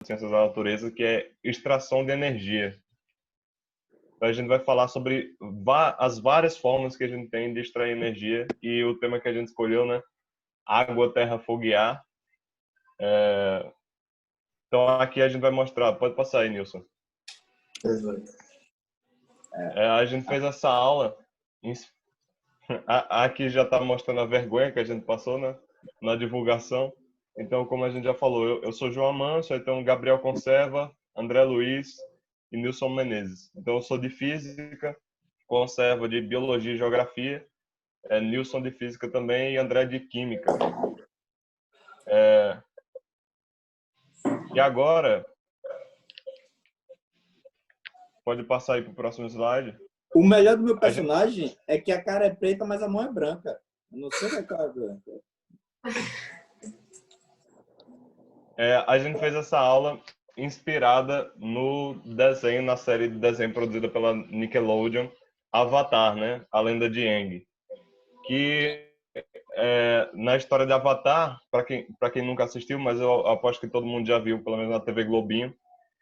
ciências da natureza, que é extração de energia. Então, a gente vai falar sobre as várias formas que a gente tem de extrair energia, e o tema que a gente escolheu, né? Água, terra, fogo e ar. Então, aqui a gente vai mostrar. Pode passar aí, Nilson. A gente fez essa aula. Aqui já está mostrando a vergonha que a gente passou, né? Na divulgação. Então, como a gente já falou, eu sou João Amâncio, então Gabriel Conserva, André Luiz e Nilson Menezes. Então, eu sou de Física, Conserva de Biologia e Geografia, Nilson de Física também e André de Química. E agora, pode passar aí para o próximo slide. O melhor do meu personagem é que a cara é preta, mas a mão é branca. Eu não sei o que é a cara branca. A gente fez essa aula inspirada no desenho, na série de desenho produzida pela Nickelodeon, Avatar, né? A Lenda de Aang. Que na história de Avatar, para quem nunca assistiu, mas eu aposto que todo mundo já viu, pelo menos na TV Globinho,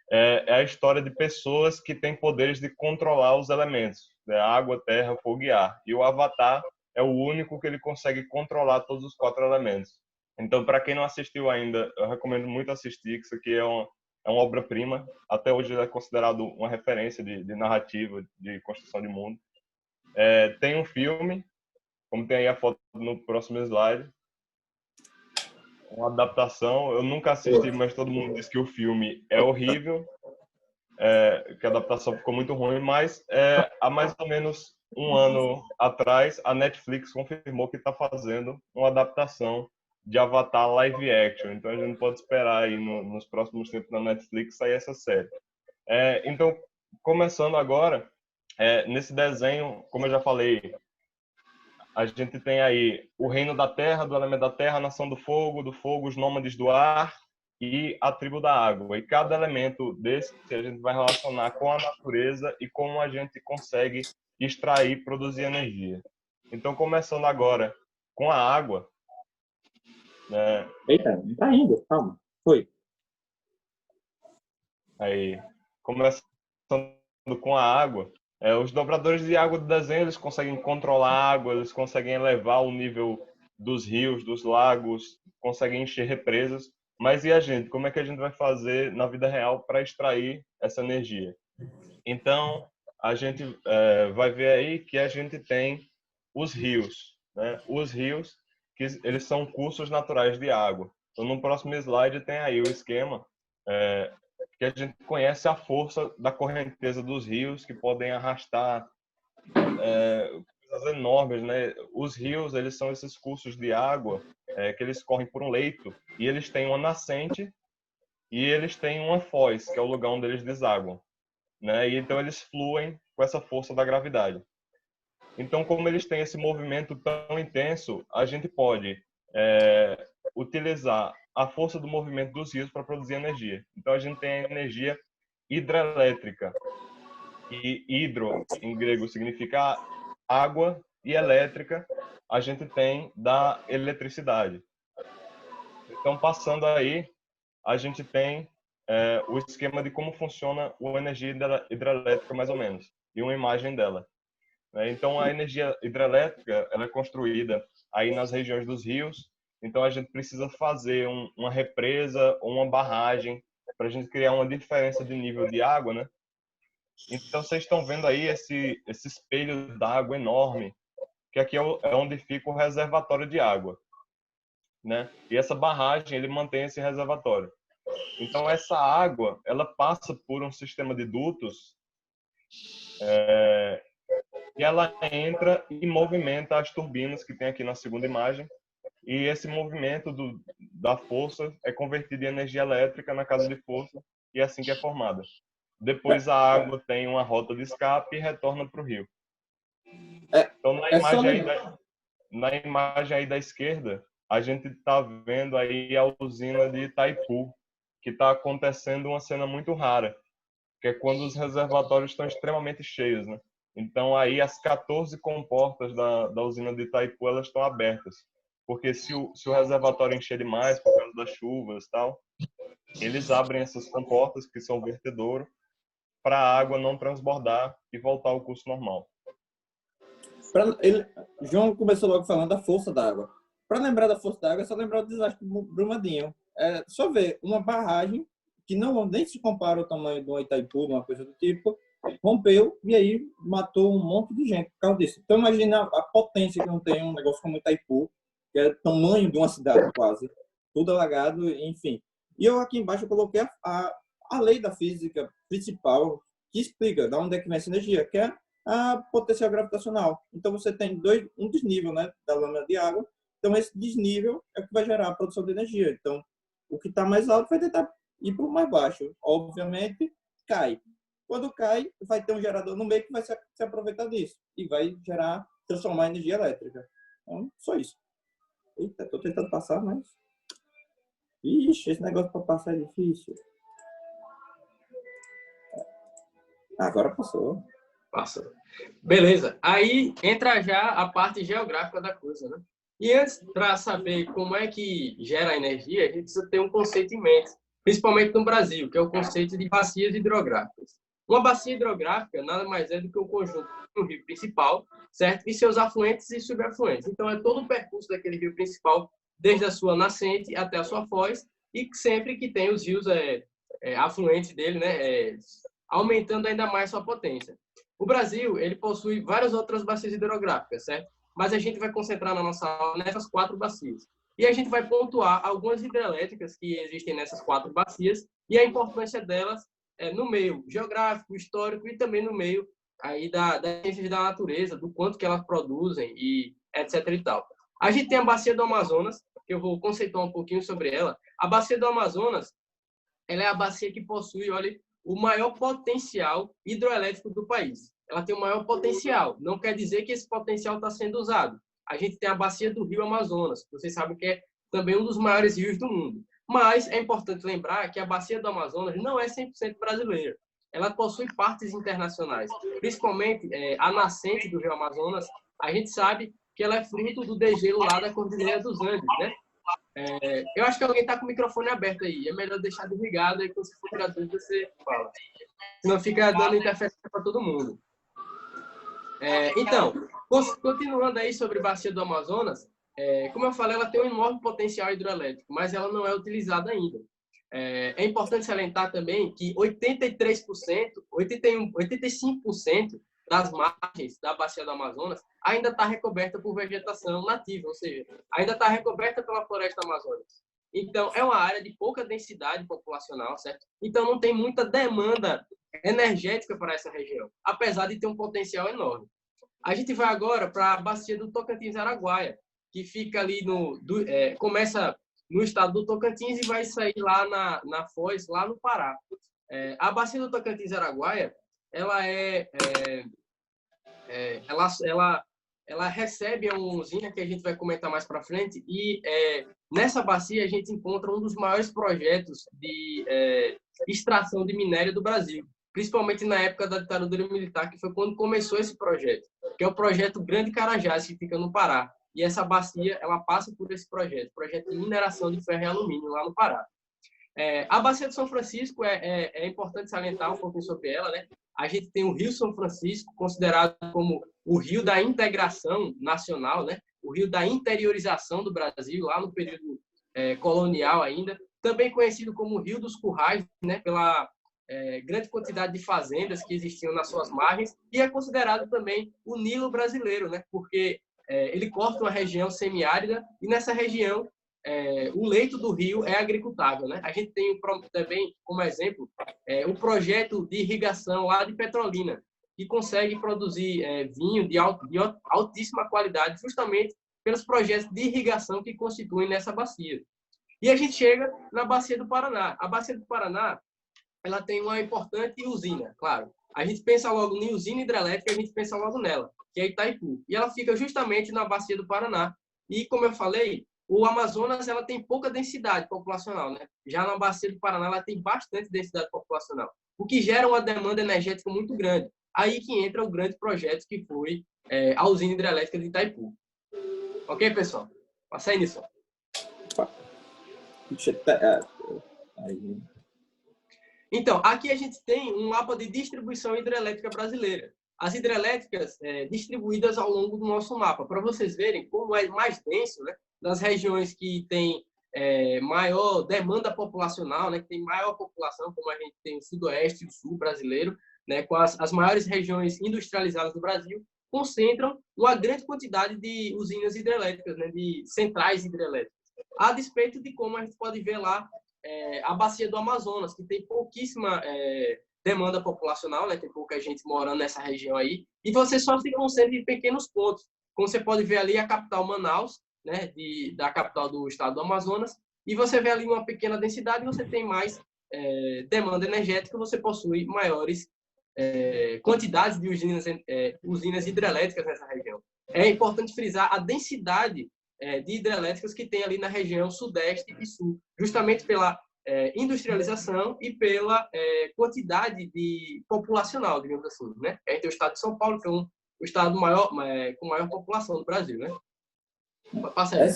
é a história de pessoas que têm poderes de controlar os elementos, né? Água, terra, fogo e ar. E o Avatar é o único que ele consegue controlar todos os 4 elementos. Então, para quem não assistiu ainda, eu recomendo muito assistir, que isso aqui é uma obra-prima. Até hoje ele é considerado uma referência de narrativa, de construção de mundo. Tem um filme, como tem aí a foto no próximo slide, uma adaptação. Eu nunca assisti, mas todo mundo diz que o filme é horrível, que a adaptação ficou muito ruim, mas há mais ou menos um ano atrás, a Netflix confirmou que está fazendo uma adaptação de Avatar live action. Então a gente pode esperar aí nos próximos tempos na Netflix sair essa série. Então, começando agora, nesse desenho, como eu já falei, a gente tem aí o reino da terra, do elemento da terra, a nação do fogo, os nômades do ar e a tribo da água. E cada elemento desse a gente vai relacionar com a natureza e como a gente consegue extrair, produzir energia. Então, começando agora com a água. Né? Eita, não tá indo, calma. Foi. Aí, começando com a água. Os dobradores de água do desenho, eles conseguem controlar a água, eles conseguem elevar o nível dos rios, dos lagos, conseguem encher represas. Mas e a gente? Como é que a gente vai fazer na vida real para extrair essa energia? Então, a gente vai ver aí que a gente tem os rios, né? Os rios, que eles são cursos naturais de água. Então, no próximo slide tem aí o esquema que a gente conhece a força da correnteza dos rios, que podem arrastar coisas enormes, né? Os rios, eles são esses cursos de água que eles correm por um leito, e eles têm uma nascente e eles têm uma foz, que é o lugar onde eles desaguam, né? E então eles fluem com essa força da gravidade. Então, como eles têm esse movimento tão intenso, a gente pode utilizar a força do movimento dos rios para produzir energia. Então, a gente tem a energia hidrelétrica. E hidro, em grego, significa água, e elétrica, a gente tem da eletricidade. Então, passando aí, a gente tem o esquema de como funciona a energia hidrelétrica, mais ou menos, e uma imagem dela. Então, a energia hidrelétrica ela é construída aí nas regiões dos rios. Então, a gente precisa fazer uma represa ou uma barragem para a gente criar uma diferença de nível de água, né? Então, vocês estão vendo aí esse espelho d'água enorme, que aqui é onde fica o reservatório de água, né? E essa barragem, ele mantém esse reservatório. Então, essa água, ela passa por um sistema de dutos e ela entra e movimenta as turbinas que tem aqui na segunda imagem. E esse movimento da força é convertido em energia elétrica na casa de força, e é assim que é formada. Depois a água tem uma rota de escape e retorna para o rio. Então, na imagem aí da esquerda, a gente está vendo aí a usina de Itaipu, que está acontecendo uma cena muito rara, que é quando os reservatórios estão extremamente cheios, né? Então, aí as 14 comportas da usina de Itaipu, elas estão abertas. Porque se o reservatório encher demais por causa das chuvas e tal, eles abrem essas comportas, que são vertedouro, para a água não transbordar e voltar ao curso normal. João começou logo falando da força da água. Para lembrar da força da água, é só lembrar do desastre do Brumadinho. É só ver uma barragem que não nem se compara ao tamanho de um Itaipu, uma coisa do tipo, rompeu e aí matou um monte de gente por causa disso. Então imagina a potência que não tem um negócio como Itaipu, que é o tamanho de uma cidade quase, tudo alagado, enfim. E eu aqui embaixo eu coloquei a lei da física principal que explica de onde é que vem essa energia, que é a potencial gravitacional. Então você tem um desnível, né, da lâmina de água. Então esse desnível é o que vai gerar a produção de energia. Então o que está mais alto vai tentar ir para o mais baixo. Obviamente cai. Quando cai, vai ter um gerador no meio que vai se aproveitar disso e vai transformar energia elétrica. Então, só isso. Eita, estou tentando passar, mas... Ixi, esse negócio para passar é difícil. Agora passou. Passou. Beleza. Aí entra já a parte geográfica da coisa, né? E antes, para saber como é que gera a energia, a gente precisa ter um conceito em mente, principalmente no Brasil, que é o conceito de bacias hidrográficas. Uma bacia hidrográfica nada mais é do que o conjunto do rio principal, certo? E seus afluentes e subafluentes. Então, é todo o percurso daquele rio principal, desde a sua nascente até a sua foz, e sempre que tem os rios afluentes dele, né, aumentando ainda mais sua potência. O Brasil, ele possui várias outras bacias hidrográficas, certo? Mas a gente vai concentrar na nossa aula nessas 4 bacias. E a gente vai pontuar algumas hidrelétricas que existem nessas 4 bacias e a importância delas no meio geográfico, histórico e também no meio aí das ciências da natureza, do quanto que elas produzem e etc e tal. A gente tem a bacia do Amazonas, que eu vou conceituar um pouquinho sobre ela. A bacia do Amazonas, ela é a bacia que possui, olha, o maior potencial hidroelétrico do país. Ela tem o maior potencial. Não quer dizer que esse potencial está sendo usado. A gente tem a bacia do Rio Amazonas, que vocês sabem que é também um dos maiores rios do mundo. Mas é importante lembrar que a bacia do Amazonas não é 100% brasileira. Ela possui partes internacionais. Principalmente a nascente do Rio Amazonas, a gente sabe que ela é fruto do degelo lá da Cordilheira dos Andes, né? Eu acho que alguém está com o microfone aberto aí. É melhor deixar desligado e quando você for tirar dúvida, você fala. Senão fica dando interferência para todo mundo. Então, continuando aí sobre a bacia do Amazonas, como eu falei, ela tem um enorme potencial hidroelétrico, mas ela não é utilizada ainda. É importante salientar também que 83%, 85% das margens da bacia do Amazonas ainda está recoberta por vegetação nativa, ou seja, ainda está recoberta pela floresta amazônica. Então, é uma área de pouca densidade populacional, certo? Então, não tem muita demanda energética para essa região, apesar de ter um potencial enorme. A gente vai agora para a bacia do Tocantins-Araguaia, que fica ali começa no estado do Tocantins e vai sair lá na Foz, lá no Pará. A bacia do Tocantins-Araguaia, ela recebe uma usina que a gente vai comentar mais para frente e nessa bacia a gente encontra um dos maiores projetos de extração de minério do Brasil, principalmente na época da ditadura militar, que foi quando começou esse projeto, que é o projeto Grande Carajás, que fica no Pará. E essa bacia, ela passa por esse projeto de mineração de ferro e alumínio lá no Pará. A bacia de São Francisco é importante salientar um pouquinho sobre ela, né? A gente tem o Rio São Francisco, considerado como o rio da integração nacional, né? O rio da interiorização do Brasil, lá no período colonial ainda. Também conhecido como o Rio dos Currais, né? Pela grande quantidade de fazendas que existiam nas suas margens. E é considerado também o Nilo brasileiro, né? Porque ele corta uma região semiárida e nessa região o leito do rio é agricultável, né? A gente tem também, como exemplo, o projeto de irrigação lá de Petrolina, que consegue produzir vinho de altíssima qualidade, justamente pelos projetos de irrigação que constituem nessa bacia. E a gente chega na bacia do Paraná. A bacia do Paraná, ela tem uma importante usina, claro. A gente pensa logo em usina hidrelétrica, a gente pensa logo nela, que é Itaipu. E ela fica justamente na bacia do Paraná. E, como eu falei, o Amazonas ela tem pouca densidade populacional, né? Já na bacia do Paraná ela tem bastante densidade populacional, o que gera uma demanda energética muito grande. Aí que entra o grande projeto que foi a usina hidrelétrica de Itaipu. Ok, pessoal? Passa aí, Nisson. Aí, Então, aqui a gente tem um mapa de distribuição hidrelétrica brasileira. As hidrelétricas distribuídas ao longo do nosso mapa, para vocês verem como é mais denso, né? Nas regiões que tem maior demanda populacional, né? Que tem maior população, como a gente tem o sudoeste e o sul brasileiro, né? Com as maiores regiões industrializadas do Brasil, concentram uma grande quantidade de usinas hidrelétricas, né? De centrais hidrelétricas. A despeito de como a gente pode ver lá a bacia do Amazonas, que tem pouquíssima demanda populacional, né? Tem pouca gente morando nessa região aí, e você só se concentra em pequenos pontos. Como você pode ver ali a capital Manaus, né? Da capital do estado do Amazonas, e você vê ali uma pequena densidade, você tem mais demanda energética, você possui maiores quantidades de usinas hidrelétricas nessa região. É importante frisar a densidade de hidrelétricas que tem ali na região sudeste e sul, justamente pela industrialização e pela quantidade de populacional, digamos assim, né? A gente tem o estado de São Paulo, que é o estado maior, com maior população do Brasil, né? Passa aí.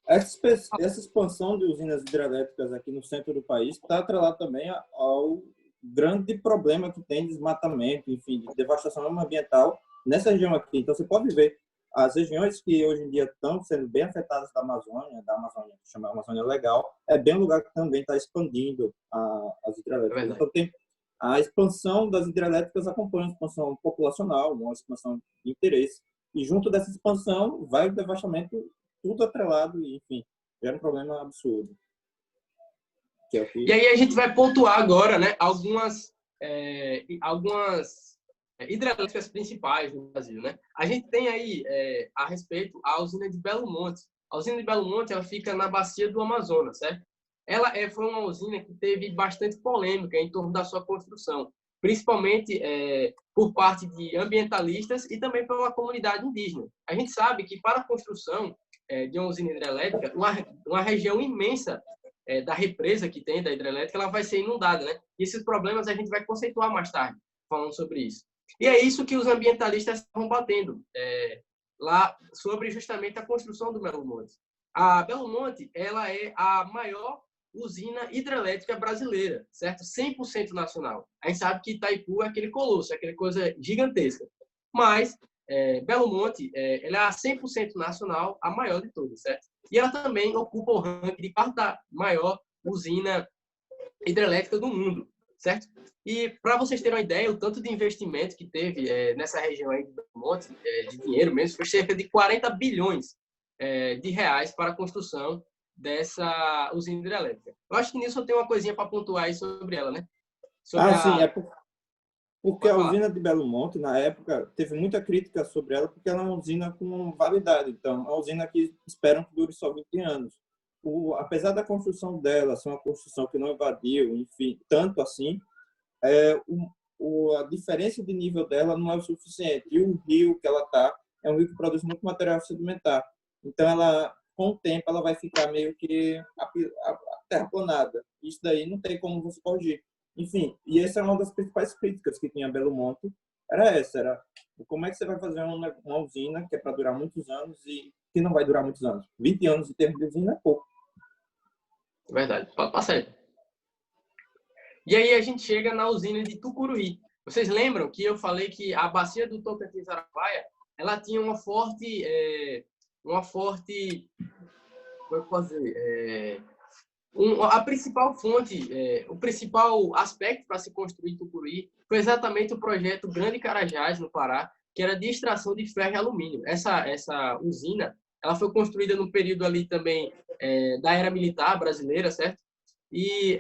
Essa expansão de usinas hidrelétricas aqui no centro do país está atrelada também ao grande problema que tem de desmatamento, enfim, de devastação ambiental nessa região aqui. Então, você pode ver as regiões que hoje em dia estão sendo bem afetadas da Amazônia, que chama Amazônia Legal, é bem um lugar que também está expandindo as hidrelétricas. Então, tem a expansão das hidrelétricas acompanha a expansão populacional, uma expansão de interesse. E junto dessa expansão vai o devastamento, tudo atrelado, e, enfim, gera um problema absurdo. Que é o que... E aí a gente vai pontuar agora, né, algumas hidrelétricas principais no Brasil, né? A gente tem aí, a respeito, a usina de Belo Monte. A usina de Belo Monte, ela fica na bacia do Amazonas, certo? Ela foi uma usina que teve bastante polêmica em torno da sua construção, principalmente por parte de ambientalistas e também pela comunidade indígena. A gente sabe que para a construção de uma usina hidrelétrica, uma região imensa da represa que tem da hidrelétrica, ela vai ser inundada, né? E esses problemas a gente vai conceituar mais tarde, falando sobre isso. E é isso que os ambientalistas estão batendo lá sobre justamente a construção do Belo Monte. A Belo Monte, ela é a maior usina hidrelétrica brasileira, certo? 100% nacional. A gente sabe que Itaipu é aquele colosso, é aquela coisa gigantesca. Mas Belo Monte, ela é a 100% nacional, a maior de todas, certo? E ela também ocupa o ranking de quarta maior usina hidrelétrica do mundo, certo? E para vocês terem uma ideia, o tanto de investimento que teve nessa região aí de Belo Monte, de dinheiro mesmo, foi cerca de 40 bilhões de reais para a construção dessa usina hidrelétrica. Eu acho que nisso eu tenho uma coisinha para pontuar aí sobre ela, né? Sim, porque a usina de Belo Monte, na época, teve muita crítica sobre ela, porque ela é uma usina com validade. Então, é uma usina que esperam que dure só 20 anos. Apesar da construção dela ser uma construção que não invadiu, enfim, tanto assim, a diferença de nível dela não é o suficiente. E o rio que ela está é um rio que produz muito material sedimentar. Então, com o tempo, ela vai ficar meio que terraplanada. Isso daí não tem como você corrigir. Enfim, e essa é uma das principais críticas que tinha Belo Monte, era como é que você vai fazer uma usina que é para durar muitos anos e que não vai durar muitos anos? 20 anos em termos de usina é pouco. Verdade, pode passar aí. E aí a gente chega na usina de Tucuruí. Vocês lembram que eu falei que a bacia do Tocantins-Araguaia, ela tinha uma forte, como eu posso dizer, a principal fonte, o principal aspecto para se construir Tucuruí foi exatamente o projeto Grande Carajás, no Pará, que era de extração de ferro e alumínio. Essa usina, ela foi construída no período ali também da era militar brasileira, certo? E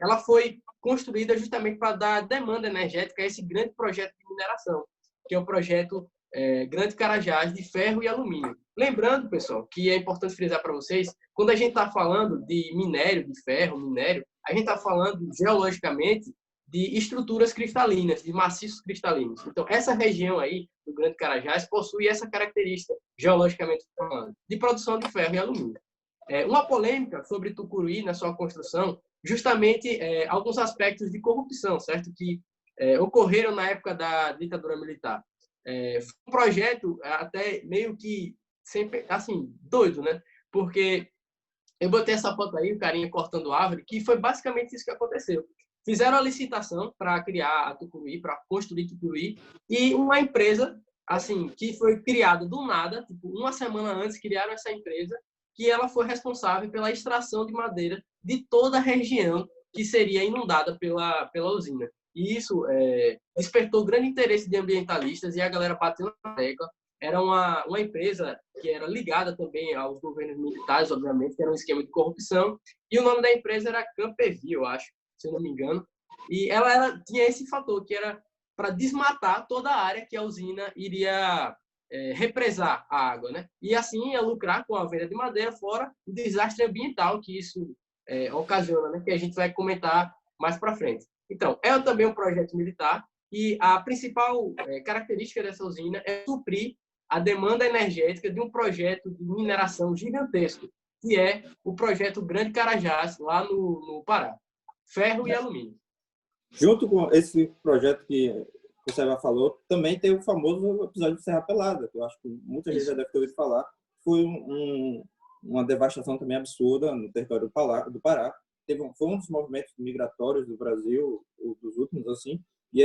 ela foi construída justamente para dar demanda energética a esse grande projeto de mineração, que é o projeto Grande Carajás de ferro e alumínio. Lembrando, pessoal, que é importante frisar para vocês, quando a gente está falando de minério, de ferro, a gente está falando geologicamente de estruturas cristalinas, de maciços cristalinos. Então, essa região aí do Grande Carajás possui essa característica, geologicamente falando, de produção de ferro e alumínio. Uma polêmica sobre Tucuruí na sua construção, justamente alguns aspectos de corrupção, certo? Que ocorreram na época da ditadura militar. Foi um projeto até meio que sempre assim doido, né? Porque Eu botei essa foto aí, o carinha cortando árvore, que foi basicamente isso que aconteceu. Fizeram a licitação para criar a Tucuruí, para construir Tucuruí, e uma empresa, assim, que foi criada do nada, tipo, uma semana antes criaram essa empresa, que ela foi responsável pela extração de madeira de toda a região que seria inundada pela usina. E isso despertou grande interesse de ambientalistas e a galera bateu na tecla. Era uma empresa que era ligada também aos governos militares, obviamente, que era um esquema de corrupção, e o nome da empresa era Camperville, eu acho, se eu não me engano. E ela tinha esse fator, que era para desmatar toda a área que a usina iria represar a água, né? E assim ia lucrar com a venda de madeira, fora o desastre ambiental que isso ocasiona, né? Que a gente vai comentar mais para frente. Então, é também um projeto militar e a principal característica dessa usina é suprir a demanda energética de um projeto de mineração gigantesco, que é o projeto Grande Carajás, lá no Pará. Ferro e alumínio. Junto com esse projeto que o Seba falou, também tem o famoso episódio de Serra Pelada, que eu acho que muita gente já deve ter ouvido falar. Foi uma devastação também absurda no território do Pará. Foi um dos movimentos migratórios do Brasil, dos últimos, assim, e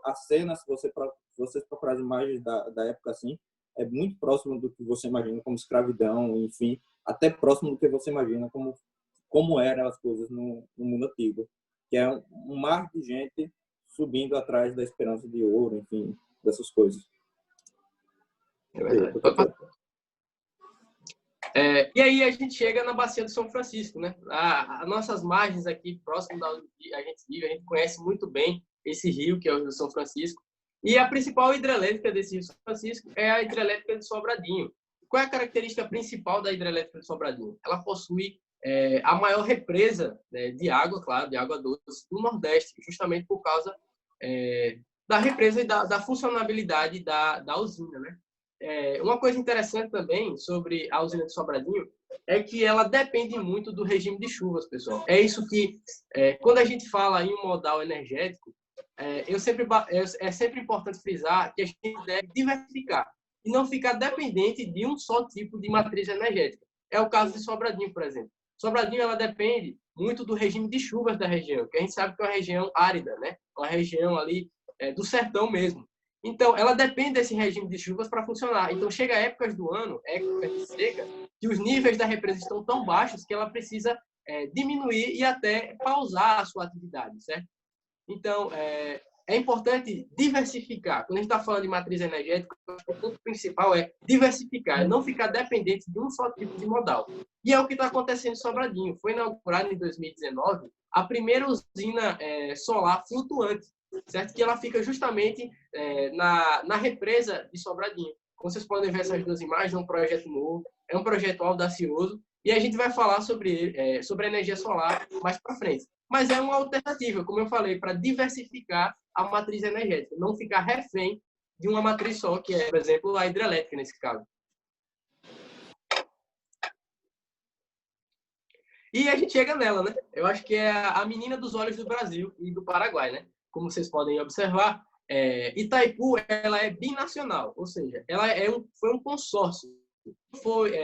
a cena, se vocês procurarem as imagens da época, assim, é muito próximo do que você imagina como escravidão, enfim, até próximo do que você imagina como eram as coisas no mundo antigo, que é um mar de gente subindo atrás da esperança de ouro, enfim, dessas coisas. É verdade. E aí a gente chega na Bacia do São Francisco, né? As nossas margens aqui, próximo da onde a gente vive, a gente conhece muito bem esse rio, que é o Rio São Francisco. E a principal hidrelétrica desse Rio São Francisco é a hidrelétrica de Sobradinho. Qual é a característica principal da hidrelétrica de Sobradinho? Ela possui a maior represa de água, claro, de água doce do Nordeste, justamente por causa da represa e da funcionabilidade da usina, né? Uma coisa interessante também sobre a usina de Sobradinho é que ela depende muito do regime de chuvas, pessoal. É isso que, quando a gente fala em um modal energético, é sempre importante frisar que a gente deve diversificar e não ficar dependente de um só tipo de matriz energética. É o caso de Sobradinho, por exemplo. Sobradinho ela depende muito do regime de chuvas da região, que a gente sabe que é uma região árida, né? Uma região ali do sertão mesmo. Então, ela depende desse regime de chuvas para funcionar. Então, chega épocas do ano, épocas de seca, que os níveis da represa estão tão baixos que ela precisa diminuir e até pausar a sua atividade, certo? Então, é importante diversificar. Quando a gente está falando de matriz energética, o ponto principal é diversificar, não ficar dependente de um só tipo de modal. E é o que está acontecendo em Sobradinho. Foi inaugurada em 2019 a primeira usina solar flutuante, certo? Que ela fica justamente na represa de Sobradinho. Como vocês podem ver essas duas imagens, é um projeto novo, é um projeto audacioso, e a gente vai falar sobre a energia solar mais para frente. Mas é uma alternativa, como eu falei, para diversificar a matriz energética, não ficar refém de uma matriz só, que é, por exemplo, a hidrelétrica nesse caso. E a gente chega nela, né? Eu acho que é a menina dos olhos do Brasil e do Paraguai, né? Como vocês podem observar, Itaipu ela é binacional, ou seja, ela foi um consórcio.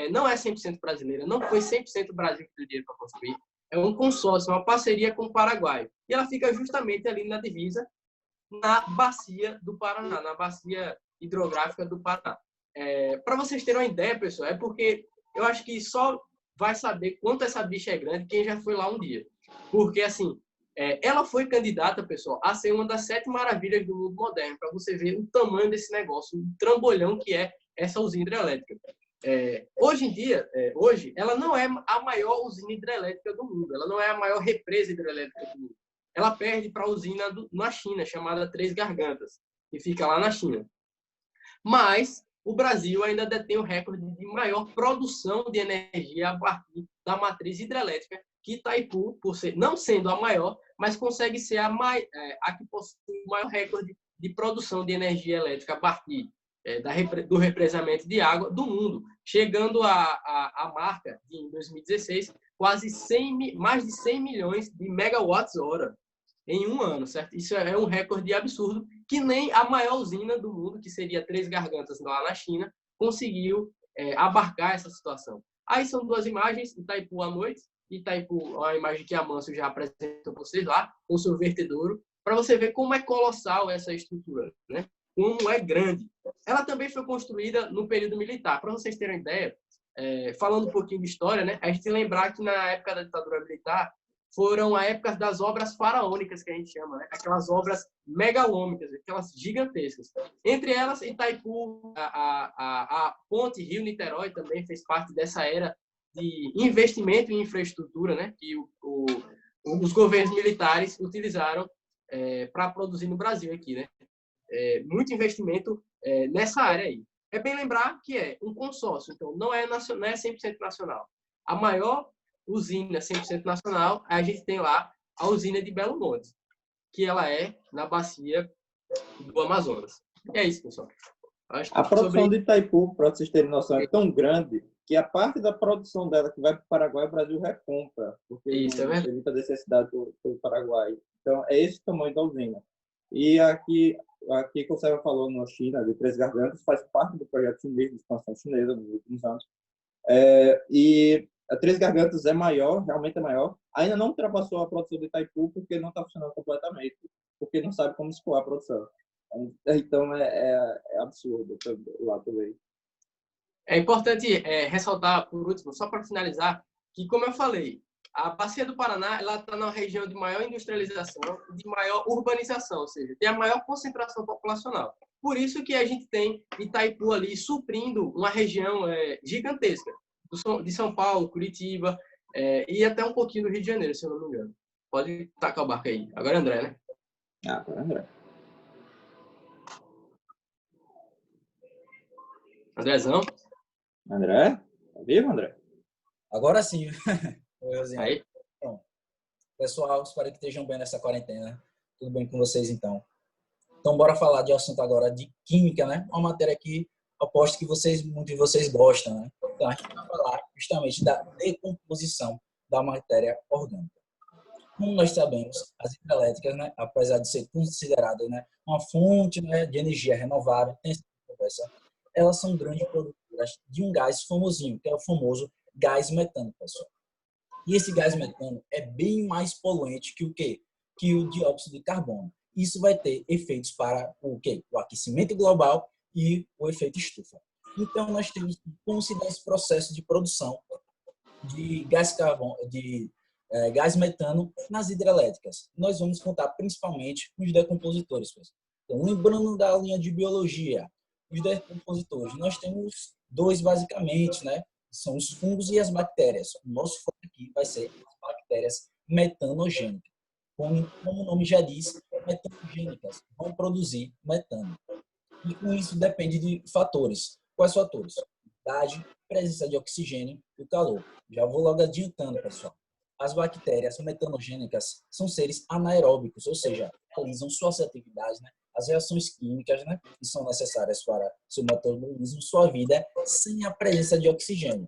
Não é 100% brasileira, não foi 100% Brasil que deu dinheiro para construir. É um consórcio, uma parceria com o Paraguai. E ela fica justamente ali na divisa, na bacia do Paraná, na bacia hidrográfica do Paraná. Para vocês terem uma ideia, pessoal, é porque eu acho que só vai saber quanto essa bicha é grande quem já foi lá um dia. Porque, assim, ela foi candidata, pessoal, a ser uma das 7 maravilhas do mundo moderno, para você ver o tamanho desse negócio, o trambolhão que é essa usina hidrelétrica. Hoje em dia, ela não é a maior usina hidrelétrica do mundo, ela não é a maior represa hidrelétrica do mundo. Ela perde para a usina na China, chamada Três Gargantas, que fica lá na China. Mas o Brasil ainda detém o recorde de maior produção de energia a partir da matriz hidrelétrica, que Itaipu, não sendo a maior, mas consegue ser a que possui o maior recorde de produção de energia elétrica a partir do represamento de água do mundo, chegando à marca de, em 2016, mais de 100 milhões de megawatts-hora em um ano, certo? Isso é um recorde absurdo que nem a maior usina do mundo, que seria Três Gargantas lá na China, conseguiu abarcar essa situação. Aí são duas imagens, Itaipu à noite, Itaipu, a imagem que a Manso já apresentou para vocês lá, com o seu vertedouro, para você ver como é colossal essa estrutura, né? Como é grande. Ela também foi construída no período militar. Para vocês terem uma ideia, falando um pouquinho de história, né? A gente tem que lembrar que na época da ditadura militar foram a época das obras faraônicas, que a gente chama, né? Aquelas obras megalômicas, aquelas gigantescas. Entre elas, Itaipu, a ponte Rio-Niterói também fez parte dessa era de investimento em infraestrutura, né? Que os governos militares utilizaram para produzir no Brasil aqui, né? Muito investimento nessa área aí. É bem lembrar que é um consórcio, então não é 100% nacional. A maior usina 100% nacional, a gente tem lá a usina de Belo Monte, que ela é na bacia do Amazonas. E é isso, pessoal. A produção de Itaipu, para vocês terem noção, é tão grande que a parte da produção dela que vai para o Paraguai, o Brasil recompra, porque isso, evita a necessidade do Paraguai. Então, é esse o tamanho da usina. E aqui que o Sérgio falou na China, de Três Gargantas, faz parte do projeto chinês, de expansão chinesa nos últimos anos. E a Três Gargantas é maior, realmente é maior. Ainda não ultrapassou a produção de Itaipu, porque não está funcionando completamente, porque não sabe como escoar a produção. Então, é absurdo lá também. É importante ressaltar, por último, só para finalizar, que, como eu falei, a Bacia do Paraná está na região de maior industrialização e de maior urbanização, ou seja, tem a maior concentração populacional. Por isso que a gente tem Itaipu ali suprindo uma região gigantesca, de São Paulo, Curitiba e até um pouquinho do Rio de Janeiro, se eu não me engano. Pode tacar o barco aí. Agora é André, né? Agora é André. Andrezão? André? Tá vivo, André? Agora sim. Aí. Bom, pessoal, espero que estejam bem nessa quarentena. Tudo bem com vocês, então? Então, bora falar de assunto agora de química, né? Uma matéria que aposto que muitos de vocês gostam, né? Então, a gente vai falar justamente da decomposição da matéria orgânica. Como nós sabemos, as hidrelétricas, né, apesar de ser consideradas, né, uma fonte, né, de energia renovável, tem essa conversa, elas são grandes produtoras de um gás famosinho, que é o famoso gás metano, pessoal. E esse gás metano é bem mais poluente que o quê? Que o dióxido de carbono. Isso vai ter efeitos para o quê? O aquecimento global e o efeito estufa. Então, nós temos que considerar esse processo de produção de gás metano nas hidrelétricas. Nós vamos contar principalmente com os decompositores. Então, lembrando da linha de biologia, os decompositores, nós temos dois basicamente, né? São os fungos e as bactérias. O nosso foco aqui vai ser as bactérias metanogênicas. Como o nome já diz, metanogênicas vão produzir metano. E com isso depende de fatores. Quais fatores? Umidade, presença de oxigênio e o calor. Já vou logo adiantando, pessoal. As bactérias metanogênicas são seres anaeróbicos, ou seja, realizam suas atividades, né? As reações químicas, né, que são necessárias para seu metabolismo, sua vida, sem a presença de oxigênio.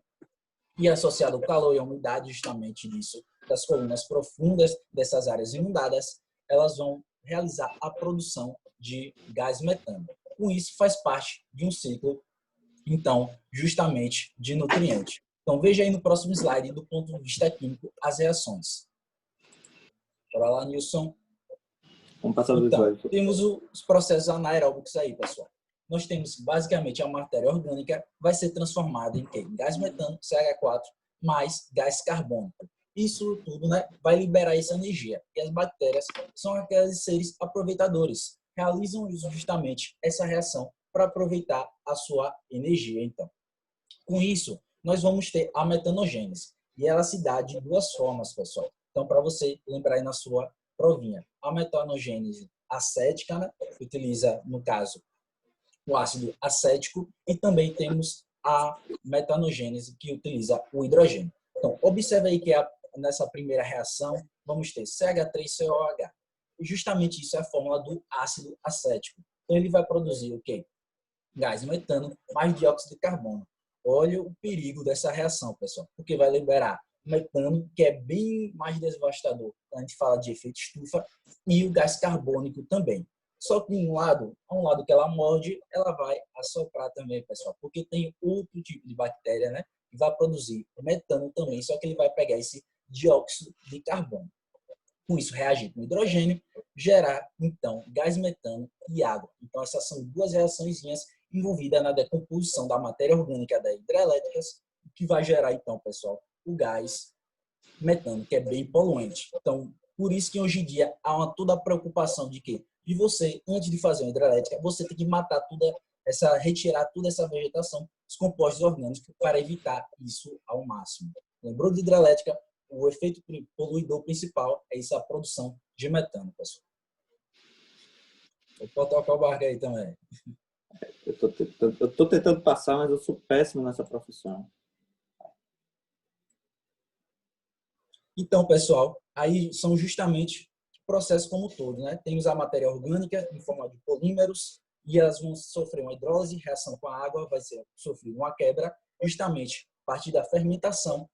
E associado ao calor e à umidade, justamente disso, das colunas profundas dessas áreas inundadas, elas vão realizar a produção de gás metano. Com isso, faz parte de um ciclo, então, justamente de nutrientes. Então, veja aí no próximo slide, do ponto de vista químico, as reações. Bora lá, Nilson. Vamos passar do então, slide. Temos os processos anaeróbicos aí, pessoal. Nós temos, basicamente, a matéria orgânica vai ser transformada em quê? Gás metano, CH4, mais gás carbônico. Isso tudo, né, vai liberar essa energia. E as bactérias são aqueles seres aproveitadores. Realizam justamente essa reação para aproveitar a sua energia, então. Com isso, nós vamos ter a metanogênese. E ela se dá de duas formas, pessoal. Então, para você lembrar aí na sua provinha. A metanogênese acética, né, utiliza, no caso, o ácido acético, e também temos a metanogênese, que utiliza o hidrogênio. Então, observe aí que nessa primeira reação, vamos ter CH3COH. E justamente isso é a fórmula do ácido acético. Então, ele vai produzir o quê? Gás metano mais dióxido de carbono. Olha o perigo dessa reação, pessoal, porque vai liberar metano, que é bem mais devastador quando a gente fala de efeito estufa, e o gás carbônico também. Só que a um lado que ela morde, ela vai assoprar também, pessoal, porque tem outro tipo de bactéria, né, e vai produzir metano também, só que ele vai pegar esse dióxido de carbono. Com isso, reagir com hidrogênio, gerar, então, gás metano e água. Então, essas são duas reaçõezinhas envolvidas na decomposição da matéria orgânica das hidrelétricas, que vai gerar, então, pessoal, o gás metano, que é bem poluente. Então, por isso que hoje em dia há toda a preocupação de que, de você, antes de fazer uma hidrelétrica, você tem que matar retirar toda essa vegetação, os compostos orgânicos, para evitar isso ao máximo. Lembrou de hidrelétrica? O efeito poluidor principal é essa produção de metano, pessoal. Eu posso tocar o barco aí também. Eu tô tentando passar, mas eu sou péssimo nessa profissão. Então, pessoal, aí são justamente processos como um todo, né? Temos a matéria orgânica em forma de polímeros e elas vão sofrer uma hidrólise, reação com a água, vai sofrer uma quebra, justamente a partir da fermentação,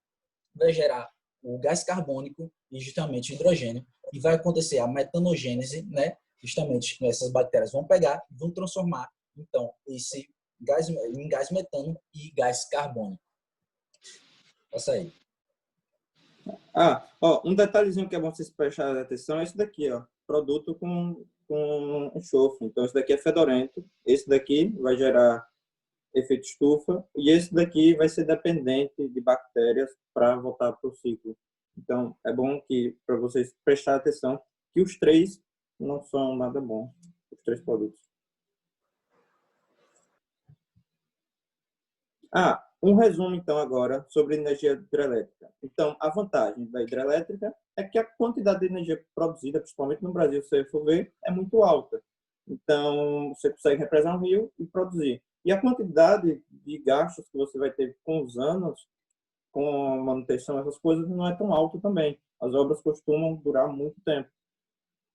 vai gerar o gás carbônico e justamente o hidrogênio, e vai acontecer a metanogênese, né? Justamente essas bactérias vão pegar e vão transformar, então, esse gás em gás metano e gás carbônico. Passa aí. Um detalhezinho que é bom vocês prestarem atenção é esse daqui, ó. Produto com enxofre. Então, esse daqui é fedorento. Esse daqui vai gerar efeito estufa. E esse daqui vai ser dependente de bactérias para voltar para o ciclo. Então, é bom que para vocês prestarem atenção que os três não são nada bons. Os três produtos. Um resumo, então, agora sobre energia hidrelétrica. Então, a vantagem da hidrelétrica é que a quantidade de energia produzida, principalmente no Brasil, se você for ver, é muito alta. Então, você consegue represar um rio e produzir. E a quantidade de gastos que você vai ter com os anos, com manutenção, essas coisas, não é tão alta também. As obras costumam durar muito tempo.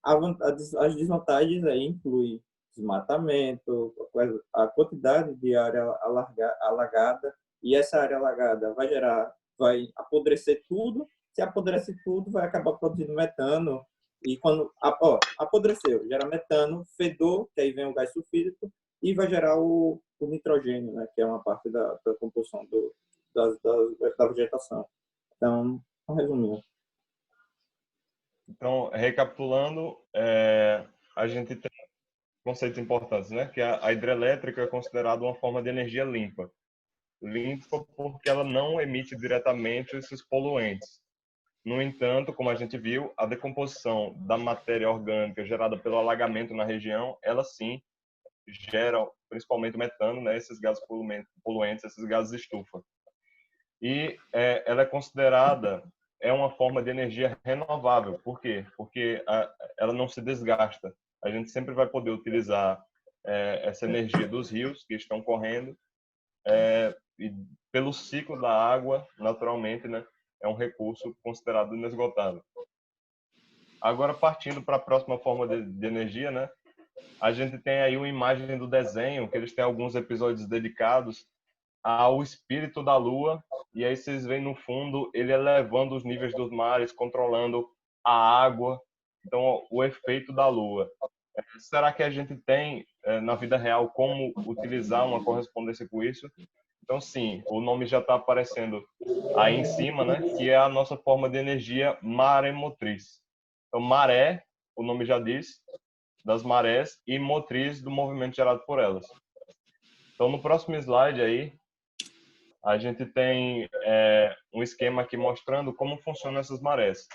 As desvantagens aí incluem desmatamento, a quantidade de área alagada, e essa área alagada vai apodrecer tudo. Se apodrecer tudo, vai acabar produzindo metano. E quando apodreceu, gera metano, fedor, que aí vem o gás sulfídrico, e vai gerar o nitrogênio, né, que é uma parte da composição da vegetação. Então, um resuminho. Então, recapitulando, a gente tem conceitos importantes, né? Que a hidrelétrica é considerada uma forma de energia limpa. Limpa porque ela não emite diretamente esses poluentes. No entanto, como a gente viu, a decomposição da matéria orgânica gerada pelo alagamento na região, ela sim gera principalmente metano, né? Esses gases poluentes, esses gases de estufa. E ela é considerada uma forma de energia renovável. Por quê? Porque ela não se desgasta. A gente sempre vai poder utilizar essa energia dos rios que estão correndo e pelo ciclo da água, naturalmente, né? É um recurso considerado inesgotável. Agora, partindo para a próxima forma de energia, né? A gente tem aí uma imagem do desenho, que eles têm alguns episódios dedicados ao espírito da Lua, e aí vocês veem no fundo ele elevando os níveis dos mares, controlando a água. Então, o efeito da Lua. Será que a gente tem, na vida real, como utilizar uma correspondência com isso? Então, sim, o nome já está aparecendo aí em cima, né? Que é a nossa forma de energia maremotriz. Então, maré, o nome já diz, das marés, e motriz do movimento gerado por elas. Então, no próximo slide aí, a gente tem um esquema aqui mostrando como funcionam essas marés.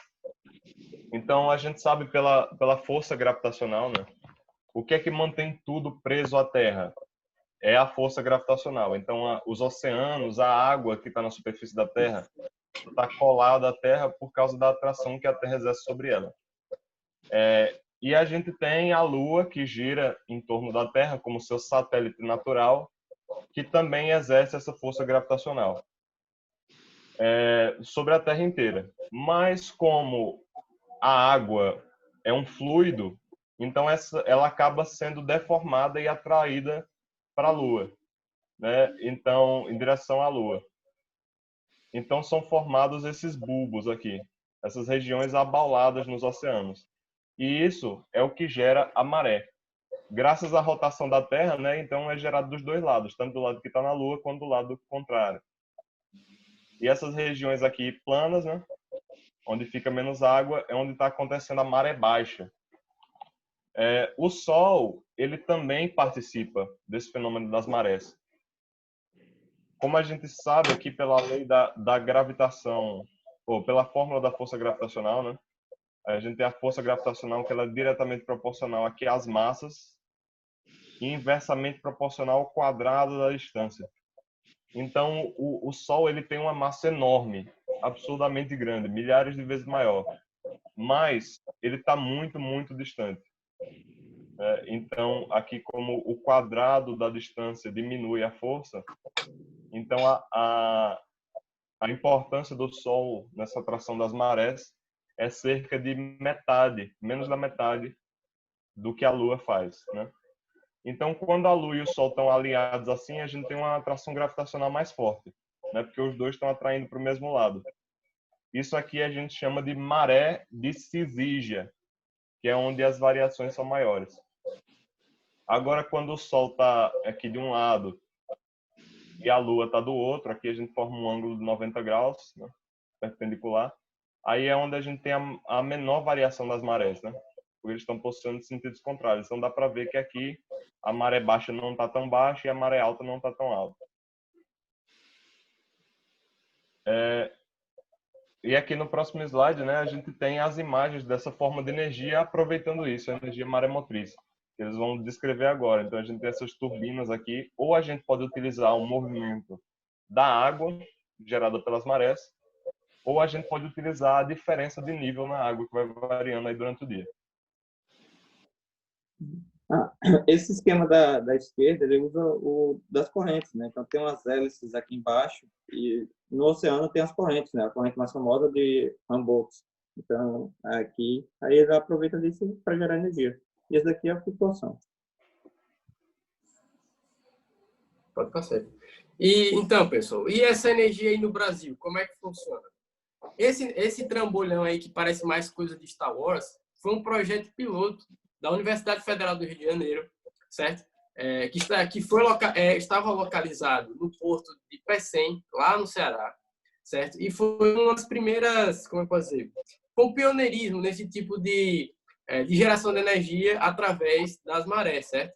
Então, a gente sabe pela força gravitacional, né? O que é que mantém tudo preso à Terra? É a força gravitacional. Então, os oceanos, a água que está na superfície da Terra, está colada à Terra por causa da atração que a Terra exerce sobre ela. E a gente tem a Lua, que gira em torno da Terra como seu satélite natural, que também exerce essa força gravitacional sobre a Terra inteira. Mas como a água é um fluido, então ela acaba sendo deformada e atraída para a Lua, né? Então, em direção à Lua. Então, são formados esses bulbos aqui, essas regiões abauladas nos oceanos. E isso é o que gera a maré. Graças à rotação da Terra, né? Então, é gerado dos dois lados, tanto do lado que está na Lua quanto do lado contrário. E essas regiões aqui planas, né, onde fica menos água, é onde está acontecendo a maré baixa. O Sol, ele também participa desse fenômeno das marés. Como a gente sabe aqui pela lei da gravitação, ou pela fórmula da força gravitacional, né, a gente tem a força gravitacional que ela é diretamente proporcional aqui às massas e inversamente proporcional ao quadrado da distância. Então, o Sol ele tem uma massa enorme, absurdamente grande, milhares de vezes maior, mas ele está muito, muito distante. Então, aqui como o quadrado da distância diminui a força, então a importância do Sol nessa atração das marés é cerca de metade, menos da metade do que a Lua faz, né? Então, quando a Lua e o Sol estão alinhados assim, a gente tem uma atração gravitacional mais forte, né? Porque os dois estão atraindo para o mesmo lado. Isso aqui a gente chama de maré de Cizígia, que é onde as variações são maiores. Agora, quando o Sol está aqui de um lado e a Lua está do outro, aqui a gente forma um ângulo de 90 graus, né? Perpendicular. Aí é onde a gente tem a menor variação das marés, né? Porque eles estão posicionando em sentidos contrários. Então dá para ver que aqui a maré baixa não está tão baixa e a maré alta não está tão alta. E aqui no próximo slide, né, a gente tem as imagens dessa forma de energia aproveitando isso, a energia maremotriz, que eles vão descrever agora. Então a gente tem essas turbinas aqui, ou a gente pode utilizar o movimento da água gerada pelas marés, ou a gente pode utilizar a diferença de nível na água que vai variando aí durante o dia. Esse esquema da esquerda, ele usa o das correntes, né? Então, tem umas hélices aqui embaixo e no oceano tem as correntes, né? A corrente mais famosa de Humboldt. Então, aqui, aí ele aproveita disso para gerar energia. E esse daqui é a flutuação. Pode passar. E, então, pessoal, e essa energia aí no Brasil, como é que funciona? Esse trambolhão aí que parece mais coisa de Star Wars foi um projeto piloto da Universidade Federal do Rio de Janeiro, certo? Estava localizado no porto de Pecém, lá no Ceará, certo? E foi uma das primeiras, como eu posso dizer, com pioneirismo nesse tipo de geração de energia através das marés, certo?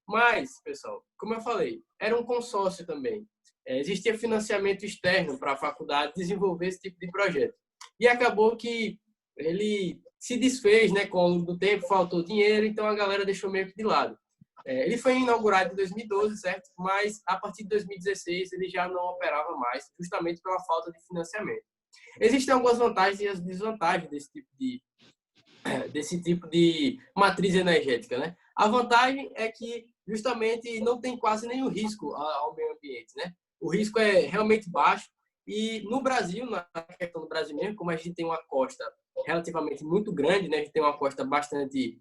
Mas, pessoal, como eu falei, era um consórcio também. Existia financiamento externo para a faculdade desenvolver esse tipo de projeto. E acabou que ele se desfez, né, com o longo do tempo, faltou dinheiro, então a galera deixou meio que de lado. Ele foi inaugurado em 2012, certo? Mas a partir de 2016 ele já não operava mais, justamente pela falta de financiamento. Existem algumas vantagens e as desvantagens desse tipo de matriz energética, né? A vantagem é que justamente não tem quase nenhum risco ao meio ambiente, né? O risco é realmente baixo e no Brasil, na questão do Brasil mesmo, como a gente tem uma costa relativamente muito grande, né? A gente tem uma costa bastante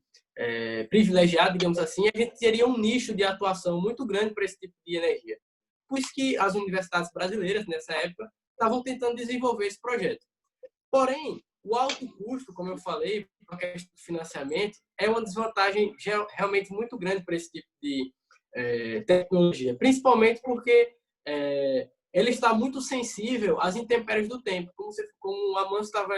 privilegiada, digamos assim, a gente teria um nicho de atuação muito grande para esse tipo de energia. Por isso que as universidades brasileiras, nessa época, estavam tentando desenvolver esse projeto. Porém, o alto custo, como eu falei, a questão do financiamento, é uma desvantagem realmente muito grande para esse tipo de tecnologia, principalmente porque ele está muito sensível às intempéries do tempo, como o Amâncio estava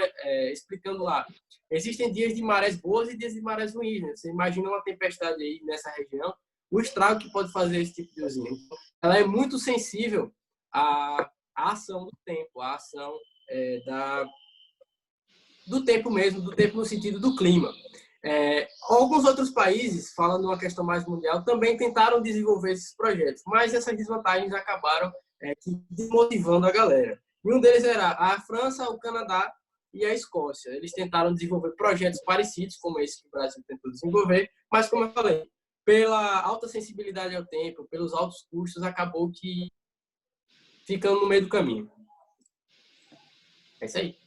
explicando lá. Existem dias de marés boas e dias de marés ruins. Né? Você imagina uma tempestade aí nessa região, o estrago que pode fazer esse tipo de usina. Então, ela é muito sensível à ação do tempo, à ação do tempo mesmo, do tempo no sentido do clima. Alguns outros países, falando uma questão mais mundial, também tentaram desenvolver esses projetos, mas essas desvantagens acabaram desmotivando a galera. E um deles era a França, o Canadá e a Escócia. Eles tentaram desenvolver projetos parecidos, como esse que o Brasil tentou desenvolver, mas, como eu falei, pela alta sensibilidade ao tempo, pelos altos custos, acabou que ficando no meio do caminho. É isso aí.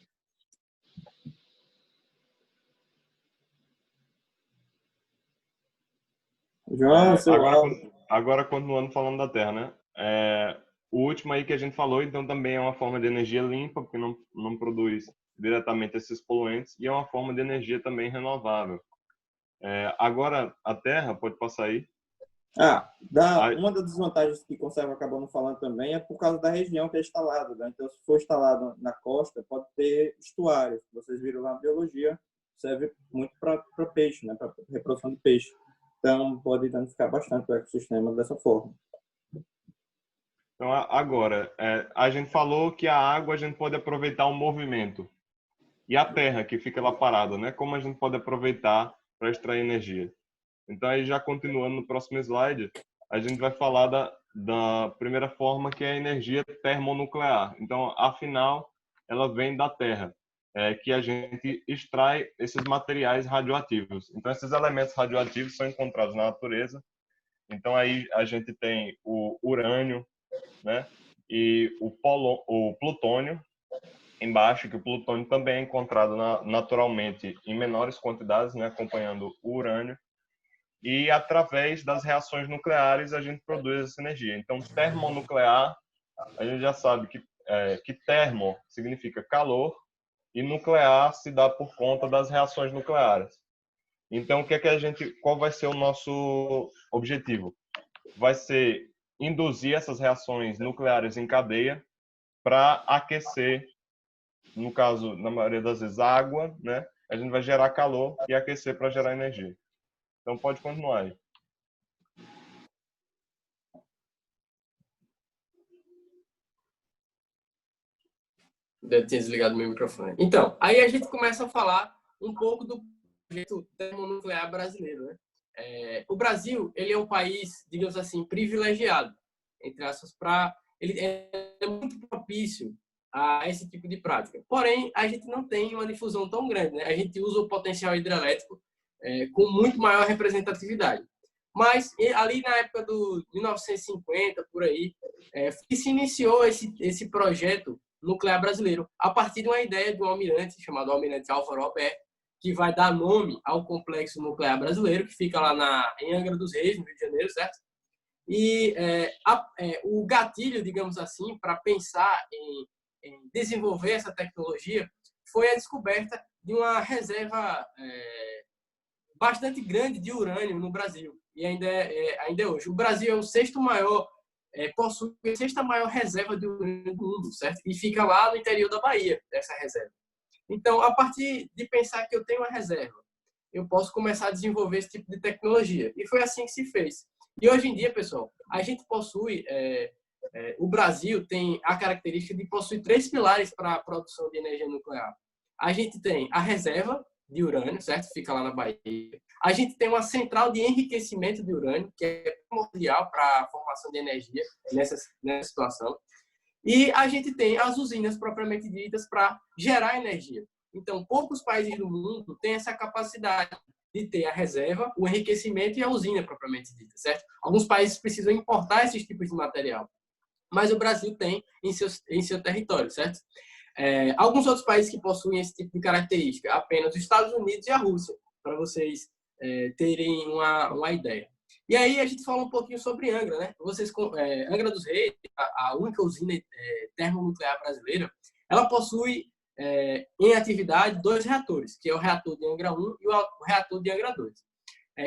João, agora continuando falando da Terra, né? O último aí que a gente falou, então, também é uma forma de energia limpa, porque não produz diretamente esses poluentes, e é uma forma de energia também renovável. Agora, a Terra, pode passar aí, Uma das desvantagens que conserva acabou não falando também é por causa da região que é instalada, né? Então, se for instalado na costa, pode ter estuários. Vocês viram lá na biologia, serve muito para peixe, né? Para reprodução de peixe. Então, pode danificar bastante o ecossistema dessa forma. Então, agora, a gente falou que a água a gente pode aproveitar o movimento. E a terra, que fica lá parada, né? Como a gente pode aproveitar para extrair energia? Então, aí já continuando no próximo slide, a gente vai falar da primeira forma, que é a energia termonuclear. Então, afinal, ela vem da terra, que a gente extrai esses materiais radioativos. Então, esses elementos radioativos são encontrados na natureza. Então, aí a gente tem o urânio, né? E o plutônio embaixo, que o plutônio também é encontrado naturalmente em menores quantidades, né? Acompanhando o urânio. E através das reações nucleares a gente produz essa energia. Então, termonuclear, a gente já sabe que termo significa calor e nuclear se dá por conta das reações nucleares. Então, qual vai ser o nosso objetivo? Vai ser induzir essas reações nucleares em cadeia para aquecer, no caso, na maioria das vezes, água, né? A gente vai gerar calor e aquecer para gerar energia. Então, pode continuar aí. Deve ter desligado meu microfone. Então, aí a gente começa a falar um pouco do projeto termonuclear brasileiro, né? O Brasil, ele é um país, digamos assim, privilegiado, entre aspas, ele é muito propício a esse tipo de prática. Porém, a gente não tem uma difusão tão grande, né? A gente usa o potencial hidrelétrico com muito maior representatividade. Mas ali na época do 1950, por aí, se iniciou esse projeto nuclear brasileiro, a partir de uma ideia de um almirante chamado Almirante Álvaro Alberto, que vai dar nome ao complexo nuclear brasileiro, que fica lá em Angra dos Reis, no Rio de Janeiro, certo? E o gatilho, digamos assim, para pensar em desenvolver essa tecnologia foi a descoberta de uma reserva bastante grande de urânio no Brasil, e ainda é hoje. O Brasil é o sexto maior possui a sexta maior reserva de urânio do mundo, certo? E fica lá no interior da Bahia, essa reserva. Então, a partir de pensar que eu tenho uma reserva, eu posso começar a desenvolver esse tipo de tecnologia. E foi assim que se fez. E hoje em dia, pessoal, a gente possui... o Brasil tem a característica de possuir 3 pilares para a produção de energia nuclear. A gente tem a reserva de urânio, certo? Fica lá na Bahia. A gente tem uma central de enriquecimento de urânio, que é primordial para a formação de energia nessa situação. E a gente tem as usinas propriamente ditas para gerar energia. Então, poucos países do mundo têm essa capacidade de ter a reserva, o enriquecimento e a usina propriamente dita, certo? Alguns países precisam importar esses tipos de material, mas o Brasil tem em seu território, certo? Alguns outros países que possuem esse tipo de característica, apenas os Estados Unidos e a Rússia, para vocês terem uma ideia. E aí a gente fala um pouquinho sobre Angra, né? Angra dos Reis, a única usina termonuclear brasileira, ela possui em atividade 2 reatores, que é o reator de Angra 1 e o reator de Angra 2.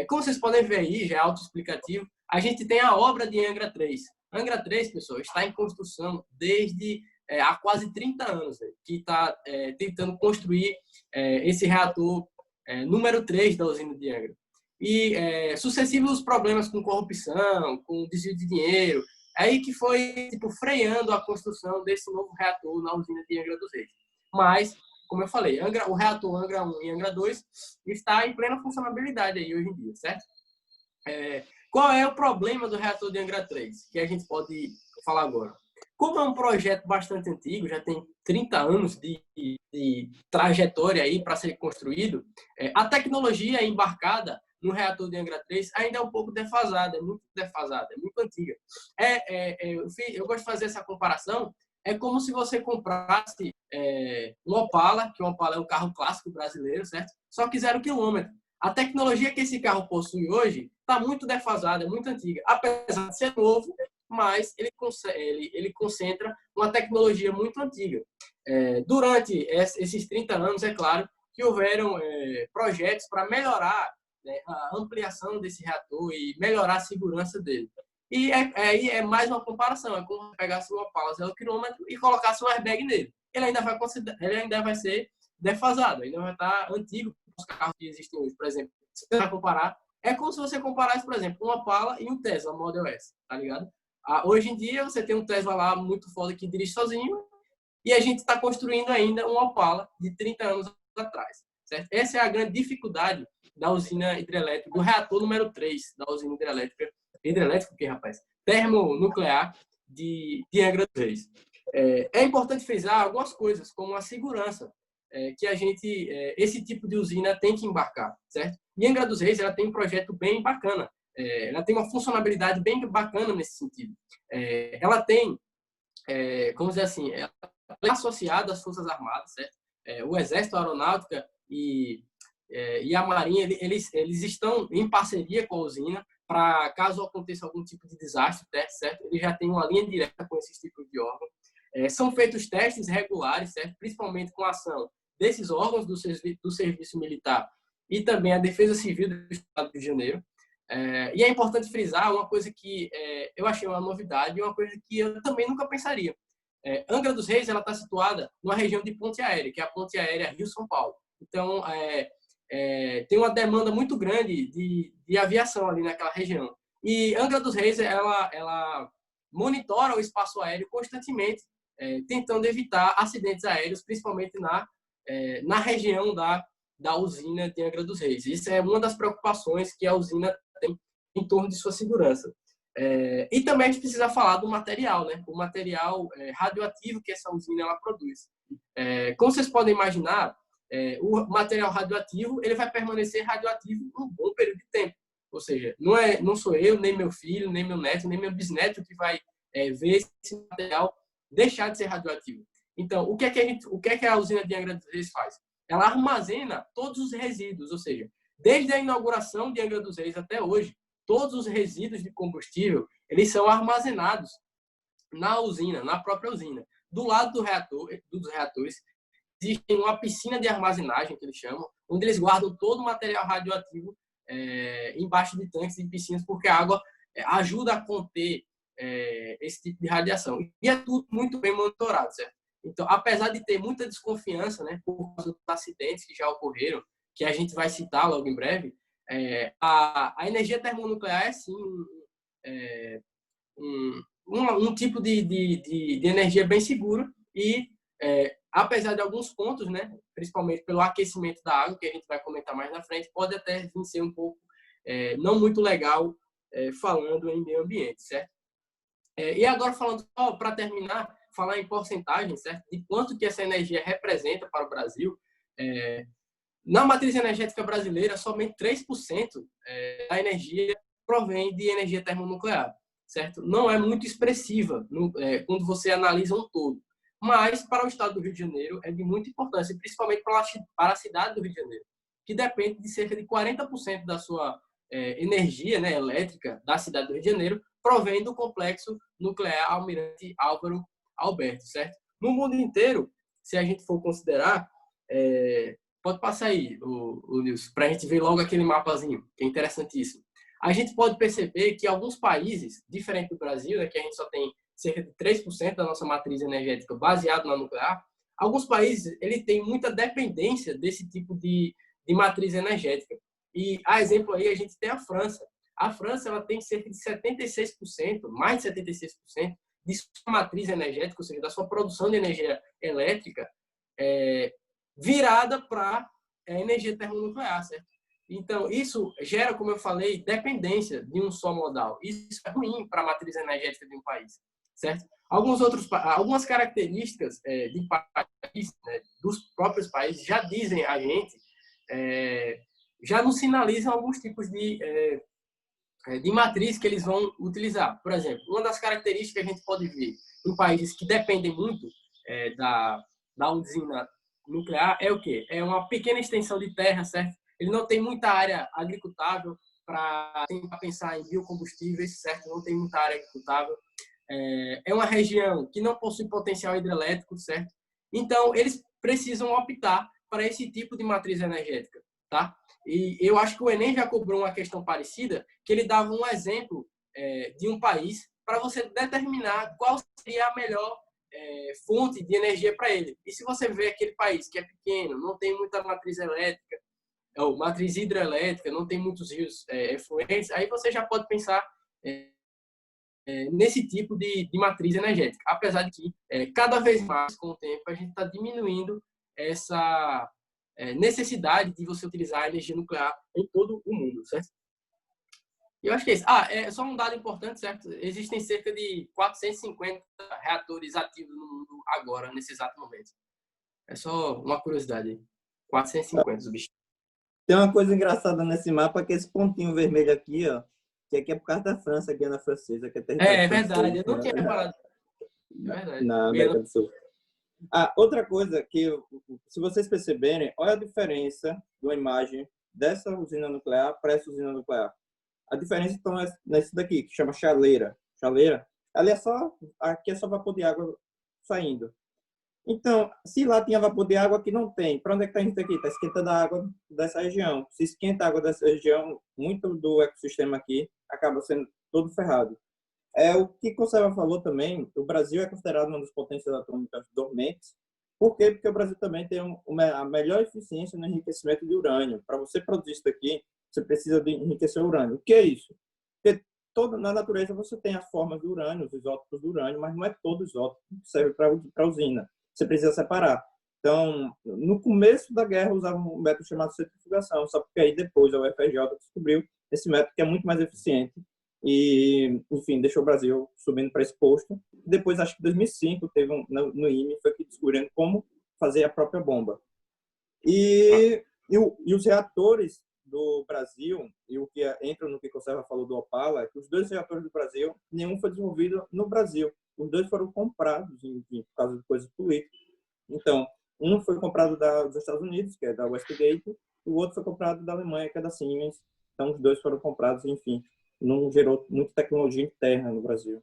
Como vocês podem ver aí, já é autoexplicativo, a gente tem a obra de Angra 3. Angra 3, pessoal, está em construção desde há quase 30 anos, que está tentando construir esse reator número 3 da usina de Angra. E sucessivos problemas com corrupção, com desvio de dinheiro, aí que foi freando a construção desse novo reator na usina de Angra dos Reis. Mas, como eu falei, o reator Angra 1 e Angra 2 está em plena funcionabilidade aí hoje em dia, certo? Qual é o problema do reator de Angra 3, que a gente pode falar agora? Como é um projeto bastante antigo, já tem 30 anos de trajetória aí para ser construído, a tecnologia embarcada no reator de Angra 3 ainda é um pouco defasada, é muito antiga. Eu gosto de fazer essa comparação, é como se você comprasse um Opala, que o Opala é um carro clássico brasileiro, certo? Só que 0 km. A tecnologia que esse carro possui hoje está muito defasada, é muito antiga. Apesar de ser novo, mas ele concentra uma tecnologia muito antiga. Durante esses 30 anos, é claro, que houveram projetos para melhorar né, a ampliação desse reator e melhorar a segurança dele. E aí é mais uma comparação, é como pegasse uma pala 0 km e colocasse um airbag nele. Ele ainda vai ser defasado, ainda vai estar antigo os carros que existem hoje. Por exemplo, se você vai comparar, é como se você comparasse, por exemplo, uma Pala e um Tesla Model S, tá ligado? Hoje em dia, você tem um Tesla lá muito foda que dirige sozinho e a gente está construindo ainda um Opala de 30 anos atrás, certo? Essa é a grande dificuldade da usina hidrelétrica, do reator número 3 da usina hidrelétrica o quê, rapaz? Termonuclear de Angra dos Reis. É importante frisar algumas coisas, como a segurança, que esse tipo de usina tem que embarcar, certo? E Angra dos Reis, ela tem um projeto bem bacana, ela tem uma funcionalidade bem bacana nesse sentido. Ela tem, vamos dizer assim, ela é associada às Forças Armadas, certo? O Exército, a Aeronáutica e a Marinha, eles estão em parceria com a usina para, caso aconteça algum tipo de desastre, certo? Eles já têm uma linha direta com esses tipos de órgãos. São feitos testes regulares, certo? Principalmente com a ação desses órgãos do Serviço Militar e também a Defesa Civil do Estado do Rio de Janeiro. E é importante frisar uma coisa que eu achei uma novidade e uma coisa que eu também nunca pensaria. Angra dos Reis está situada numa região de ponte aérea, que é a ponte aérea Rio-São Paulo. Então, tem uma demanda muito grande de aviação ali naquela região. E Angra dos Reis, ela monitora o espaço aéreo constantemente, tentando evitar acidentes aéreos, principalmente na região da usina de Angra dos Reis. Isso é uma das preocupações que a usina tem em torno de sua segurança. E também a gente precisa falar do material, né? O material radioativo que essa usina ela produz. Como vocês podem imaginar, o material radioativo ele vai permanecer radioativo um bom período de tempo. Ou seja, não sou eu, nem meu filho, nem meu neto, nem meu bisneto que vai ver esse material deixar de ser radioativo. Então, o que é que a usina de Angra dos Reis faz? Ela armazena todos os resíduos, ou seja, desde a inauguração de Angra dos Reis até hoje, todos os resíduos de combustível, eles são armazenados na usina, na própria usina. Do lado dos reatores, existe uma piscina de armazenagem, que eles chamam, onde eles guardam todo o material radioativo embaixo de tanques e piscinas, porque a água ajuda a conter esse tipo de radiação. E é tudo muito bem monitorado, certo? Então, apesar de ter muita desconfiança, né, por causa dos acidentes que já ocorreram, que a gente vai citar logo em breve, a energia termonuclear é sim um tipo de energia bem seguro e, apesar de alguns pontos, né, principalmente pelo aquecimento da água, que a gente vai comentar mais na frente, pode até vir ser um pouco não muito legal falando em meio ambiente, certo? E agora falando, para terminar, falar em porcentagem, certo? De quanto que essa energia representa para o Brasil. Na matriz energética brasileira, somente 3% da energia provém de energia termonuclear, certo? Não é muito expressiva quando você analisa um todo. Mas, para o estado do Rio de Janeiro, é de muita importância, principalmente para a cidade do Rio de Janeiro, que depende de cerca de 40% da sua energia, né, elétrica da cidade do Rio de Janeiro, provém do complexo nuclear Almirante Álvaro Alberto, certo? No mundo inteiro, se a gente for considerar, pode passar aí, o Nilson, para a gente ver logo aquele mapazinho, que é interessantíssimo. A gente pode perceber que alguns países, diferente do Brasil, né, que a gente só tem cerca de 3% da nossa matriz energética baseada na nuclear, alguns países ele tem muita dependência desse tipo de matriz energética. E, a exemplo aí, a gente tem a França. A França ela tem cerca de 76%, mais de 76%, de sua matriz energética, ou seja, da sua produção de energia elétrica, virada para energia termonuclear, certo? Então, isso gera, como eu falei, dependência de um só modal. Isso é ruim para a matriz energética de um país, certo? Algumas características de país, né, dos próprios países, já dizem a gente, já nos sinalizam alguns tipos de matriz que eles vão utilizar. Por exemplo, uma das características que a gente pode ver em países que dependem muito da usina nuclear é o quê? É uma pequena extensão de terra, certo? Ele não tem muita área agricultável para pensar em biocombustíveis, certo? Não tem muita área agricultável. É uma região que não possui potencial hidrelétrico, certo? Então, eles precisam optar para esse tipo de matriz energética, tá? E eu acho que o Enem já cobrou uma questão parecida, que ele dava um exemplo de um país para você determinar qual seria a melhor fonte de energia para ele. E se você vê aquele país que é pequeno, não tem muita matriz elétrica, ou matriz hidrelétrica, não tem muitos rios efluentes, aí você já pode pensar nesse tipo de matriz energética. Apesar de que, cada vez mais, com o tempo, a gente está diminuindo essa necessidade de você utilizar a energia nuclear em todo o mundo, certo? E eu acho que é isso. Só um dado importante, certo? Existem cerca de 450 reatores ativos no mundo agora, nesse exato momento. É só uma curiosidade. 450, os bichos. Tem uma coisa engraçada nesse mapa, que esse pontinho vermelho aqui, ó, que aqui é por causa da França, Guiana Francesa, que é território É verdade, francês, eu não tinha reparado. É verdade. na América do Sul. Outra coisa que, se vocês perceberem, olha a diferença de uma imagem dessa usina nuclear para essa usina nuclear. A diferença então é nesse daqui, que chama chaleira. Chaleira, aqui é só vapor de água saindo. Então, se lá tinha vapor de água, aqui não tem. Para onde é que está indo aqui? Está esquentando a água dessa região. Se esquenta a água dessa região, muito do ecossistema aqui acaba sendo todo ferrado. O que Conserva falou também, o Brasil é considerado uma das potências atômicas dormentes. Por quê? Porque o Brasil também tem a melhor eficiência no enriquecimento de urânio. Para você produzir isso daqui, você precisa de enriquecer urânio. O que é isso? Porque na natureza você tem as formas do urânio, os isótopos do urânio, mas não é todo isótopo que serve para a usina. Você precisa separar. Então, no começo da guerra, usavam um método chamado centrifugação, só porque aí depois a UFRJ descobriu esse método que é muito mais eficiente e, enfim, deixou o Brasil subindo para esse posto. Depois, acho que em 2005, teve no IME, foi que descobriram como fazer a própria bomba. E os reatores do Brasil, e o que entra no que Conserva falou do Opala, é que os 2 reatores do Brasil, nenhum foi desenvolvido no Brasil. Os 2 foram comprados, enfim, por causa de coisas políticas. Então, um foi comprado dos Estados Unidos, que é da Westgate, e o outro foi comprado da Alemanha, que é da Siemens. Então, os 2 foram comprados, enfim, não gerou muita tecnologia interna no Brasil.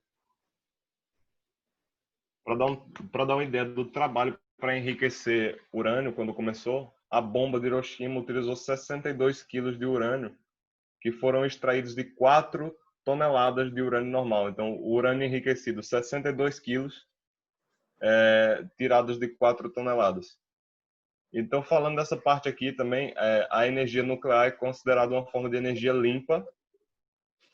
Para dar uma ideia do trabalho para enriquecer urânio, quando começou, a bomba de Hiroshima utilizou 62 quilos de urânio, que foram extraídos de 4 toneladas de urânio normal. Então, o urânio enriquecido, 62 quilos, tirados de 4 toneladas. Então, falando dessa parte aqui também, a energia nuclear é considerada uma forma de energia limpa,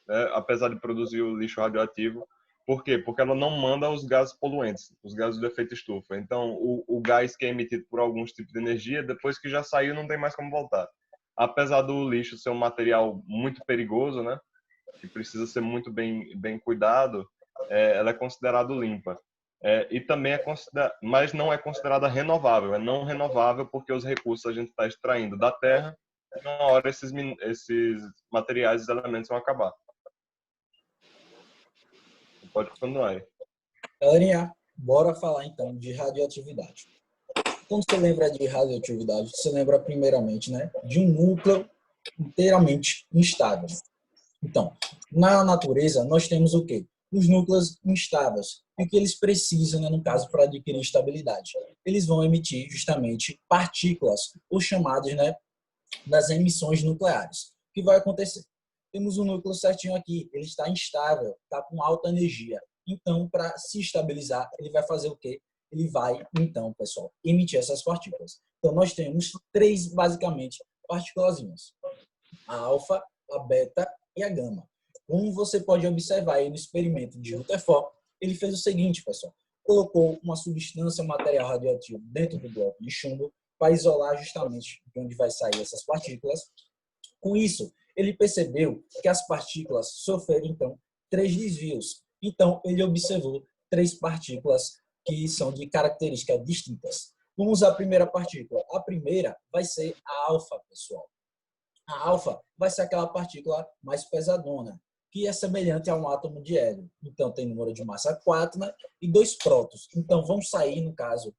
né, apesar de produzir o lixo radioativo. Por quê? Porque ela não manda os gases poluentes, os gases do efeito estufa. Então, o gás que é emitido por alguns tipos de energia, depois que já saiu, não tem mais como voltar. Apesar do lixo ser um material muito perigoso, né, que precisa ser muito bem cuidado, ela é considerada limpa. E também mas não é considerada renovável. É não renovável porque os recursos a gente está extraindo da terra e uma hora esses materiais, esses elementos vão acabar. Pode continuar aí. Galerinha, bora falar então de radioatividade. Quando você lembra de radioatividade, você lembra primeiramente, né, de um núcleo inteiramente instável. Então, na natureza, nós temos o quê? Os núcleos instáveis. E o que eles precisam, né, no caso, para adquirir estabilidade? Eles vão emitir justamente partículas, ou chamadas, né, das emissões nucleares. O que vai acontecer? Temos um núcleo certinho aqui, ele está instável, está com alta energia. Então, para se estabilizar, ele vai fazer o quê? Ele vai, então, pessoal, emitir essas partículas. Então, nós temos 3, basicamente, partículazinhas. A alfa, a beta e a gama. Como você pode observar aí no experimento de Rutherford, ele fez o seguinte, pessoal. Colocou uma substância, um material radioativo dentro do bloco de chumbo para isolar justamente de onde vai sair essas partículas. Com isso, ele percebeu que as partículas sofreram, então, 3 desvios. Então, ele observou 3 partículas que são de características distintas. Vamos usar a primeira partícula. A primeira vai ser a alfa, pessoal. A alfa vai ser aquela partícula mais pesadona, que é semelhante a um átomo de hélio. Então, tem número de massa 4, né? E 2 prótons. Então, vão sair, no caso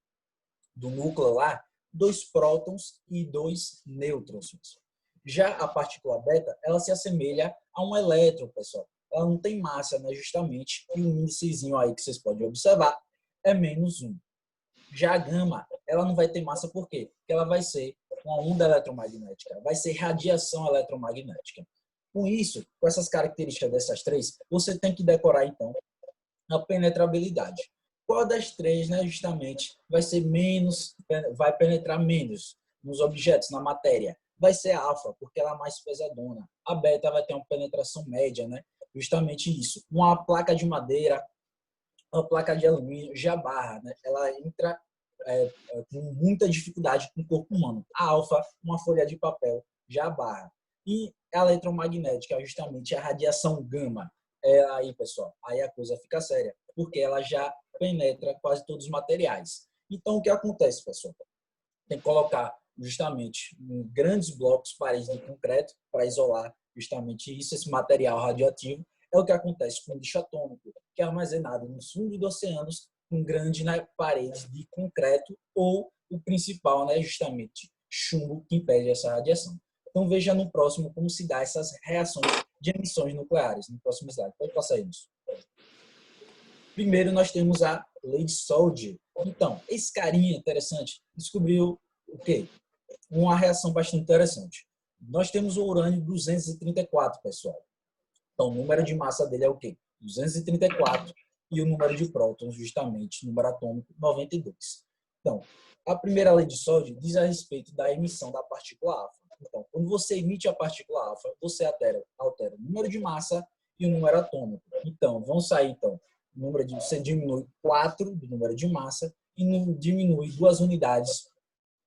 do núcleo lá, 2 prótons e 2 nêutrons. Já a partícula beta, ela se assemelha a um elétron, pessoal. Ela não tem massa, né, justamente, e o índicezinho aí que vocês podem observar é -1. Já a gama, ela não vai ter massa por quê? Porque ela vai ser uma onda eletromagnética, vai ser radiação eletromagnética. Com isso, com essas características dessas três, você tem que decorar, então, a penetrabilidade. Qual das três, né, justamente, vai ser menos, vai penetrar menos nos objetos, na matéria? Vai ser a alfa, porque ela é mais pesadona. A beta vai ter uma penetração média, né? Justamente isso. Uma placa de madeira, uma placa de alumínio já barra, né? Ela entra com muita dificuldade com o corpo humano. A alfa, uma folha de papel, já barra. E a eletromagnética, justamente a radiação gama. Aí, pessoal, aí a coisa fica séria, porque ela já penetra quase todos os materiais. Então, o que acontece, pessoal? Tem que colocar justamente em grandes blocos, paredes de concreto, para isolar justamente isso, esse material radioativo. É o que acontece com o lixo atômico, que é armazenado no fundo dos oceanos, com grandes, né, paredes de concreto, ou o principal, né, justamente chumbo, que impede essa radiação. Então, veja no próximo como se dá essas reações de emissões nucleares. No próximo slide. Pode passar isso. Primeiro, nós temos a lei de Soldi. Então, esse carinha interessante descobriu o quê? Uma reação bastante interessante. Nós temos o urânio 234, pessoal. Então, o número de massa dele é o quê? 234. E o número de prótons, justamente, número atômico, 92. Então, a primeira lei de Soldi diz a respeito da emissão da partícula alfa. Então, quando você emite a partícula alfa, você altera o número de massa e o número atômico. Então, vão sair, então, você diminui 4 do número de massa e diminui 2 unidades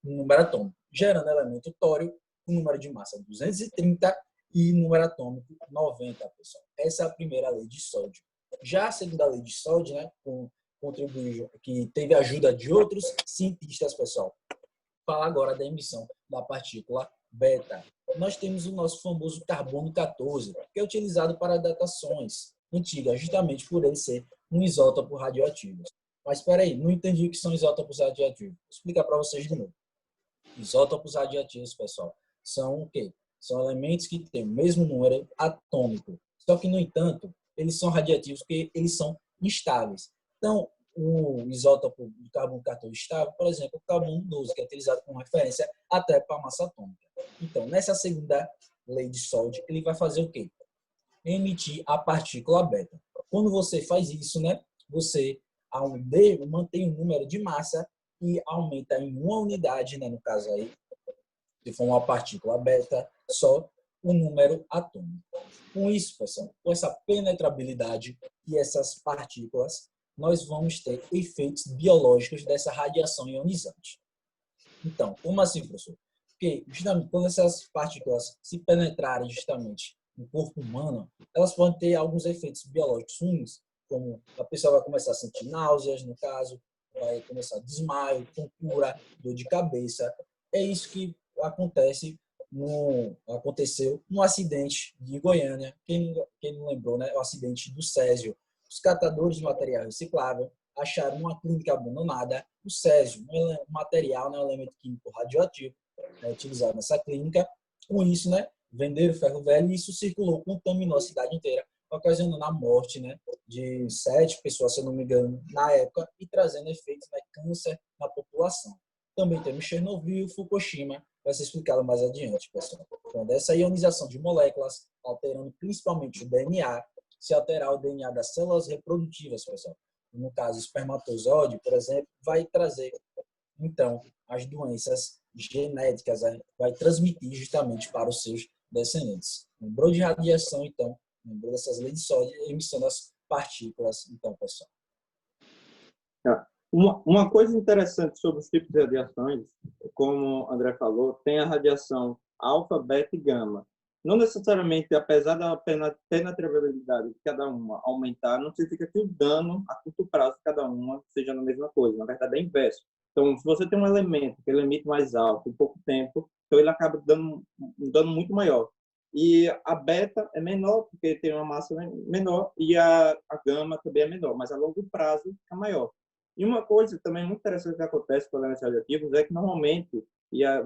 no número atômico, gerando elemento tório com número de massa 230 e número atômico 90, pessoal. Essa é a primeira lei de Soldi. Já a segunda lei de Soldi, né, contribuiu, que teve a ajuda de outros cientistas, pessoal. Fala agora da emissão da partícula beta. Nós temos o nosso famoso carbono 14, que é utilizado para datações antigas, justamente por ele ser um isótopo radioativo. Mas espera aí, não entendi o que são isótopos radioativos. Vou explicar para vocês de novo. Isótopos radioativos, pessoal, são o quê? São elementos que têm o mesmo número atômico. Só que, no entanto, eles são radioativos porque eles são instáveis. Então, o isótopo de carbono 14 estável, por exemplo, o carbono 12, que é utilizado como referência até para a massa atômica. Então, nessa segunda lei de Soldi, ele vai fazer o quê? Emitir a partícula beta. Quando você faz isso, né, você mantém o número de massa e aumenta em uma unidade, né, no caso aí, se for uma partícula beta, só o número atômico. Com isso, pessoal, com essa penetrabilidade e essas partículas, nós vamos ter efeitos biológicos dessa radiação ionizante. Então, como assim, professor? Porque justamente quando essas partículas se penetrarem justamente no corpo humano, elas podem ter alguns efeitos biológicos ruins, como a pessoa vai começar a sentir náuseas, no caso, vai começar a desmaio, tontura, dor de cabeça. É isso que aconteceu no acidente de Goiânia. Quem não lembrou, né? O acidente do Césio. Os catadores de material reciclável acharam uma clínica abandonada o Césio, um material, né, um elemento químico radioativo, né, utilizado nessa clínica. Com isso, né, venderam ferro velho e isso circulou, contaminou a cidade inteira, ocasionando a morte, né, de 7 pessoas, se eu não me engano, na época, e trazendo efeitos, né, câncer na população. Também temos Chernobyl e Fukushima, vai ser explicado mais adiante, pessoal. Então, dessa ionização de moléculas, alterando principalmente o DNA, se alterar o DNA das células reprodutivas, pessoal. No caso, o espermatozoide, por exemplo, vai trazer, então, as doenças genéticas, vai transmitir justamente para os seus descendentes. Lembrou de radiação, então, lembrou dessas leis de Soldi, emissão das partículas, então, pessoal. Uma coisa interessante sobre os tipos de radiações, como o André falou, tem a radiação alfa, beta e gama. Não necessariamente, apesar da penetrabilidade de cada uma aumentar, não significa que o dano a curto prazo de cada uma seja a mesma coisa. Na verdade, é inverso. Então, se você tem um elemento que ele emite mais alto em pouco tempo, então ele acaba dando um dano muito maior. E a beta é menor, porque tem uma massa menor, e a gama também é menor, mas a longo prazo é maior. E uma coisa também muito interessante que acontece com os elementos radioativos é que, normalmente,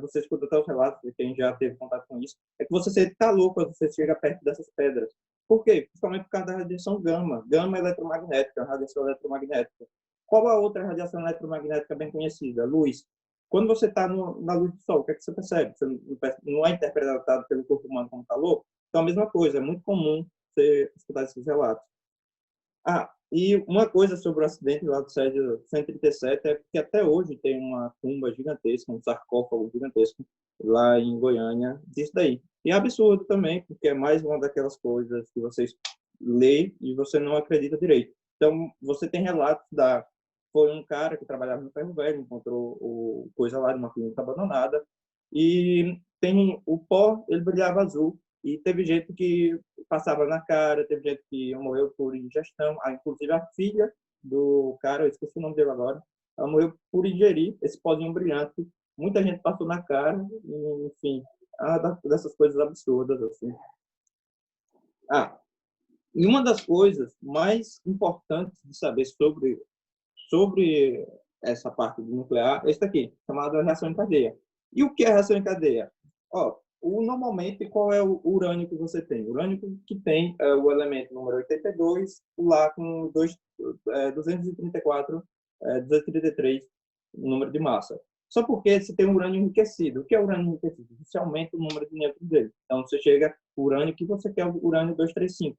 você escuta até os relatos de quem já teve contato com isso, é que você sente calor quando você chega perto dessas pedras. Por quê? Principalmente por causa da radiação gama. Gama eletromagnética, radiação eletromagnética. Qual a outra radiação eletromagnética bem conhecida? Luz. Quando você está na luz do sol, o que é que você percebe? Você não é interpretado pelo corpo humano como calor? Então, a mesma coisa, é muito comum você escutar esses relatos. E uma coisa sobre o acidente lá do Césio 137 é que até hoje tem uma tumba gigantesca, um sarcófago gigantesco lá em Goiânia, disso daí. E é absurdo também, porque é mais uma daquelas coisas que vocês lê e você não acredita direito. Então, você tem relatos foi um cara que trabalhava no ferro velho, encontrou coisa lá numa clínica abandonada, e tem o pó, ele brilhava azul, e teve gente que passava na cara, teve gente que morreu por ingestão, inclusive a filha do cara, eu esqueci o nome dele agora, ela morreu por ingerir esse pozinho brilhante. Muita gente passou na cara, e, enfim, dessas coisas absurdas, assim. E uma das coisas mais importantes de saber sobre essa parte do nuclear é isso aqui, chamada reação em cadeia. E o que é reação em cadeia? Normalmente, qual é o urânio que você tem? O urânio que tem é o elemento número 82, lá com 234, 233 número de massa. Só porque você tem um urânio enriquecido. O que é urânio enriquecido? Você aumenta o número de nêutrons dele. Então, você chega o urânio que você quer, o urânio 235.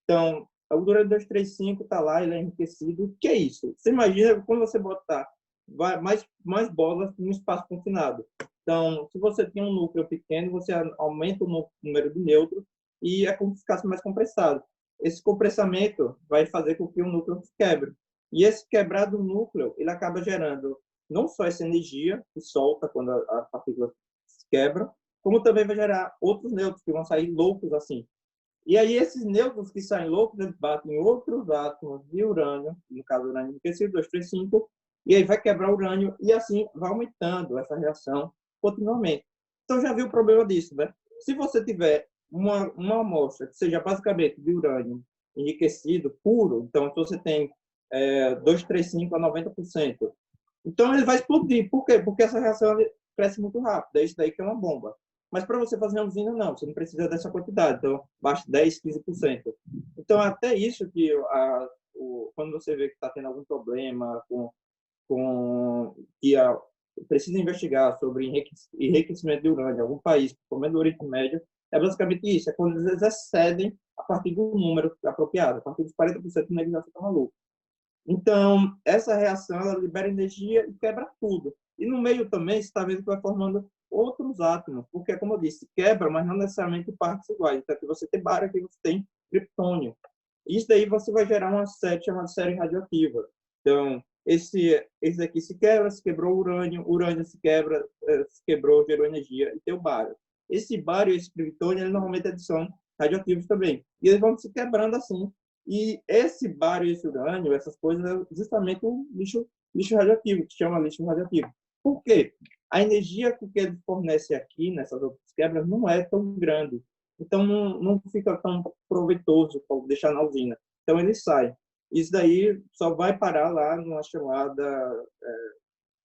Então, o urânio 235 está lá, ele é enriquecido. O que é isso? Você imagina quando você botar mais bolas no espaço confinado. Então, se você tem um núcleo pequeno, você aumenta o número de nêutrons e é como se ficasse mais compressado. Esse compressamento vai fazer com que o núcleo se quebre. E esse quebrado núcleo, ele acaba gerando não só essa energia que solta quando a partícula se quebra, como também vai gerar outros nêutrons que vão sair loucos assim. E aí esses nêutrons que saem loucos, eles batem em outros átomos de urânio, no caso urânio enriquecido, 235, e aí vai quebrar o urânio e assim vai aumentando essa reação continuamente. Então já viu o problema disso, né? Se você tiver uma amostra que seja basicamente de urânio enriquecido, puro, então se você tem 235 a 90%, então ele vai explodir. Por quê? Porque essa reação cresce muito rápido, é isso daí que é uma bomba. Mas para você fazer uma usina, não, você não precisa dessa quantidade, então basta 10, 15%. Então até isso que quando você vê que está tendo algum problema que precisa investigar sobre enriquecimento de urânio em algum país, pelo menos do Oriente Médio, é basicamente isso, é quando eles excedem a partir do número apropriado, a partir dos 40% de negociação está maluco. Então, essa reação, ela libera energia e quebra tudo. E no meio também, você está vendo que vai formando outros átomos, porque, como eu disse, quebra, mas não necessariamente partes iguais. Então, aqui você tem bário, aqui você tem criptônio. Isso daí você vai gerar uma série chamada série radioativa. Então, esse aqui se quebra, se quebrou o urânio se quebrou, gerou energia, e tem o bário. Esse bário e esse criptônio, normalmente eles são radioativos também. E eles vão se quebrando assim. E esse bário e esse urânio, essas coisas, é justamente um lixo radioativo, que chama lixo radioativo. Por quê? A energia que ele fornece aqui, nessas outras quebras, não é tão grande. Então, não fica tão proveitoso para deixar na usina. Então, ele sai. Isso daí só vai parar lá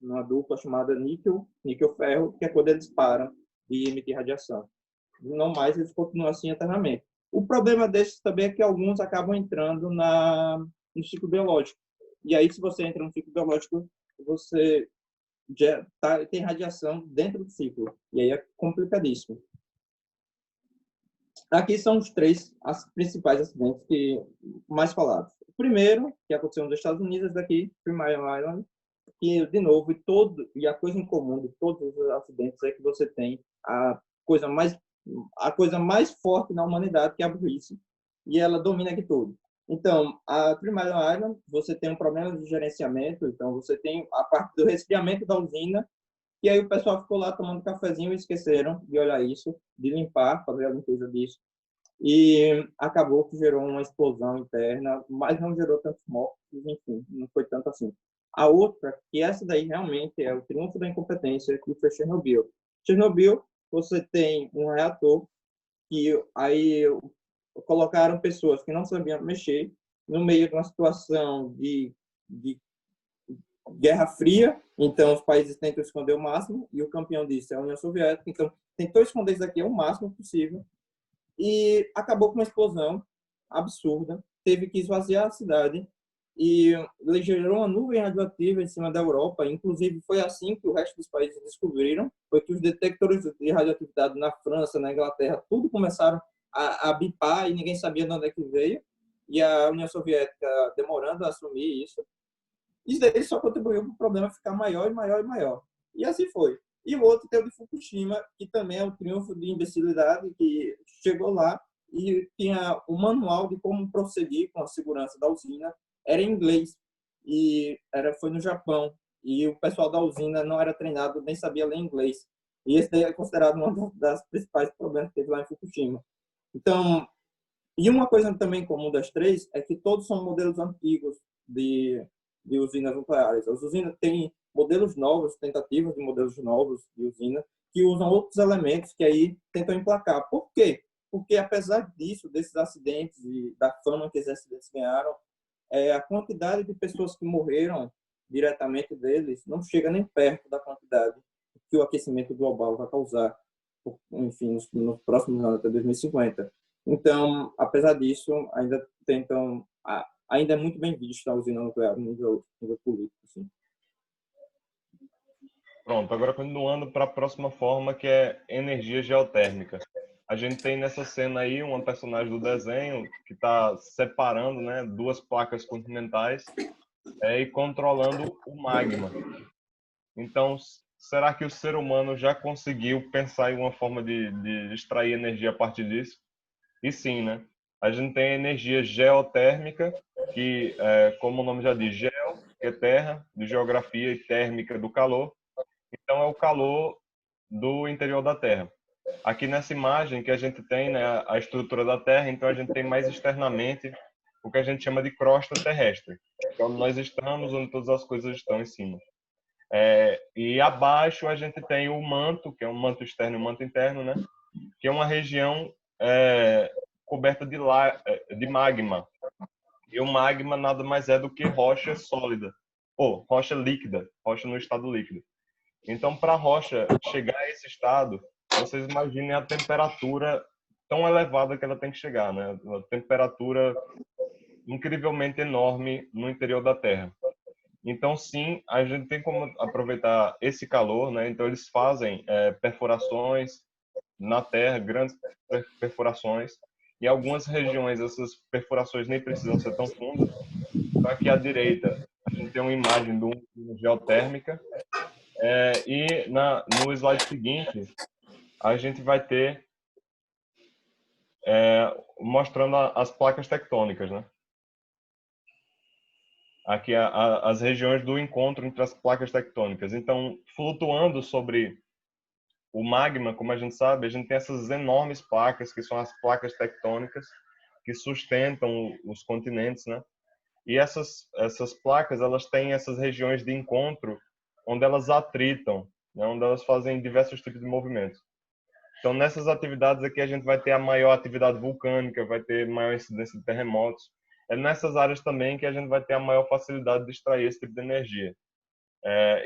numa dupla chamada níquel-ferro, que é quando eles param de emitir radiação. Não mais, eles continuam assim eternamente. O problema desses também é que alguns acabam entrando no ciclo biológico. E aí, se você entra no ciclo biológico, você já tem radiação dentro do ciclo. E aí é complicadíssimo. Aqui são os as principais acidentes mais falados. O primeiro, que aconteceu nos Estados Unidos, daqui, Three Mile Island, que, de novo, e a coisa em comum de todos os acidentes é que você tem a coisa mais forte na humanidade, que é a burrice, e ela domina aqui tudo. Então, a Three Mile Island, você tem um problema de gerenciamento, então você tem a parte do resfriamento da usina, e aí o pessoal ficou lá tomando cafezinho e esqueceram de olhar isso, de limpar, fazer a limpeza disso, e acabou que gerou uma explosão interna, mas não gerou tantos mortos, enfim, não foi tanto assim. A outra, que essa daí realmente é o triunfo da incompetência, que foi Chernobyl. Chernobyl, você tem um reator que aí colocaram pessoas que não sabiam mexer no meio de uma situação de Guerra Fria, então os países tentam esconder o máximo, e o campeão disso é a União Soviética, então tentou esconder isso daqui o máximo possível, e acabou com uma explosão absurda, teve que esvaziar a cidade, e ele gerou uma nuvem radioativa em cima da Europa. Inclusive, foi assim que o resto dos países descobriram, foi que os detectores de radioatividade na França, na Inglaterra, tudo começaram a bipar e ninguém sabia de onde é que veio, e a União Soviética demorando a assumir isso. Isso daí só contribuiu para o problema ficar maior e maior e maior. E assim foi. E o outro tem o de Fukushima, que também é um triunfo de imbecilidade, que chegou lá e tinha o manual de como prosseguir com a segurança da usina, era em inglês, e foi no Japão, e o pessoal da usina não era treinado, nem sabia ler inglês. E esse daí é considerado um das principais problemas que teve lá em Fukushima. Então, e uma coisa também comum das três é que todos são modelos antigos de usinas nucleares. As usinas têm modelos novos, tentativas de modelos novos de usina, que usam outros elementos que aí tentam emplacar. Por quê? Porque, apesar disso, desses acidentes e da fama que esses acidentes ganharam, a quantidade de pessoas que morreram diretamente deles não chega nem perto da quantidade que o aquecimento global vai causar, enfim, nos próximos anos, até 2050. Então, apesar disso, ainda é muito bem visto a usina nuclear no nível político. Assim. Pronto, agora continuando para a próxima forma, que é energia geotérmica. A gente tem nessa cena aí uma personagem do desenho que está separando, né, duas placas continentais e controlando o magma. Então, será que o ser humano já conseguiu pensar em uma forma de extrair energia a partir disso? E sim, né? A gente tem energia geotérmica, que, como o nome já diz, geo, que é terra, de geografia, e térmica, do calor. Então, é o calor do interior da Terra. Aqui nessa imagem que a gente tem, né, a estrutura da Terra, então a gente tem mais externamente o que a gente chama de crosta terrestre, que é onde nós estamos, onde todas as coisas estão em cima. E abaixo a gente tem o manto, que é um manto externo e um manto interno, né, que é uma região coberta de magma. E o magma nada mais é do que rocha sólida, ou rocha líquida, rocha no estado líquido. Então, para a rocha chegar a esse estado, vocês imaginem a temperatura tão elevada que ela tem que chegar, né? Uma temperatura incrivelmente enorme no interior da Terra. Então, sim, a gente tem como aproveitar esse calor, né? Então, eles fazem perfurações na Terra, grandes perfurações. E algumas regiões, essas perfurações nem precisam ser tão fundas. Então, aqui à direita, a gente tem uma imagem de uma geotérmica. E no slide seguinte, a gente vai ter mostrando as placas tectônicas, né? Aqui as regiões do encontro entre as placas tectônicas. Então, flutuando sobre o magma, como a gente sabe, a gente tem essas enormes placas, que são as placas tectônicas, que sustentam os continentes, né? E essas placas, elas têm essas regiões de encontro, onde elas atritam, né? Onde elas fazem diversos tipos de movimentos. Então, nessas atividades aqui, a gente vai ter a maior atividade vulcânica, vai ter maior incidência de terremotos. É nessas áreas também que a gente vai ter a maior facilidade de extrair esse tipo de energia.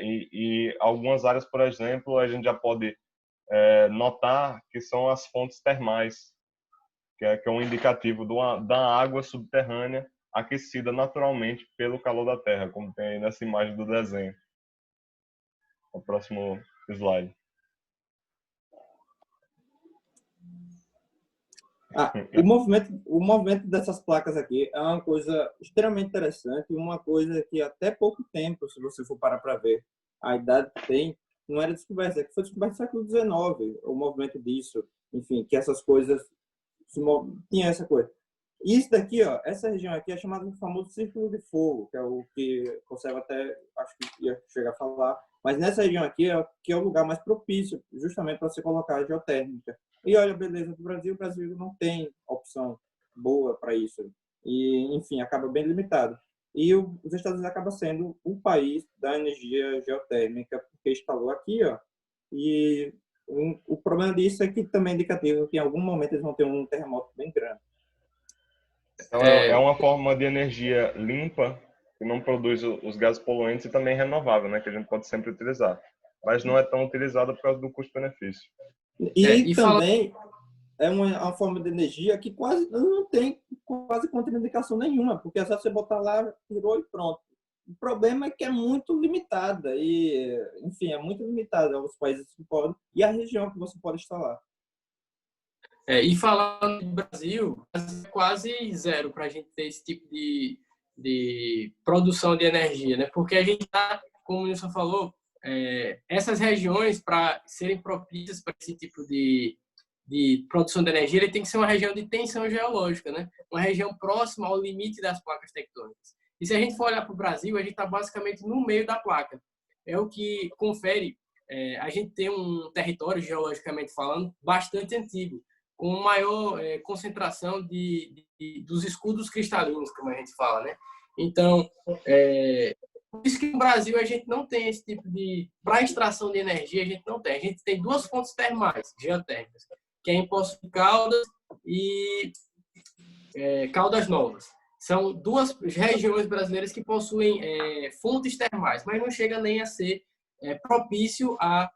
E algumas áreas, por exemplo, a gente já pode notar que são as fontes termais, que é um indicativo da água subterrânea aquecida naturalmente pelo calor da Terra, como tem aí nessa imagem do desenho. O próximo slide. O movimento dessas placas aqui é uma coisa extremamente interessante, uma coisa que até pouco tempo, se você for parar para ver a idade que tem, não era descoberta, que foi descoberto no século XIX, o movimento disso, enfim, que essas coisas tinha essa coisa. E isso daqui, ó, essa região aqui é chamada de famoso Círculo de Fogo, que é o que conserva até, acho que ia chegar a falar, mas nessa região aqui que é o lugar mais propício, justamente para você colocar a geotérmica. E olha a beleza do Brasil, o Brasil não tem opção boa para isso. E, enfim, acaba bem limitado. E os Estados Unidos acaba sendo o país da energia geotérmica, porque instalou aqui, ó. E o problema disso é que também é indicativo que em algum momento eles vão ter um terremoto bem grande. Então, é uma forma de energia limpa, que não produz os gases poluentes, e também renovável, né, que a gente pode sempre utilizar. Mas não é tão utilizada por causa do custo-benefício. E também é uma forma de energia que quase não tem quase contraindicação nenhuma, porque é só você botar lá, tirou e pronto. O problema é que é muito limitada e, enfim, é muito limitada os países que podem e a região que você pode instalar. E falando do Brasil, é quase zero para a gente ter esse tipo de produção de energia, né? Porque a gente está, como o Nilson falou, essas regiões, para serem propícias para esse tipo de produção de energia, ele tem que ser uma região de tensão geológica, né? Uma região próxima ao limite das placas tectônicas. E se a gente for olhar para o Brasil, a gente está basicamente no meio da placa. É o que confere. A gente tem um território, geologicamente falando, bastante antigo, com maior concentração dos escudos cristalinos, como a gente fala, né? Então, por isso que no Brasil a gente não tem esse tipo de... Para extração de energia, a gente não tem. A gente tem duas fontes termais, geotérmicas, que é em Poços de Caldas e Caldas Novas. São duas regiões brasileiras que possuem fontes termais, mas não chega nem a ser propício a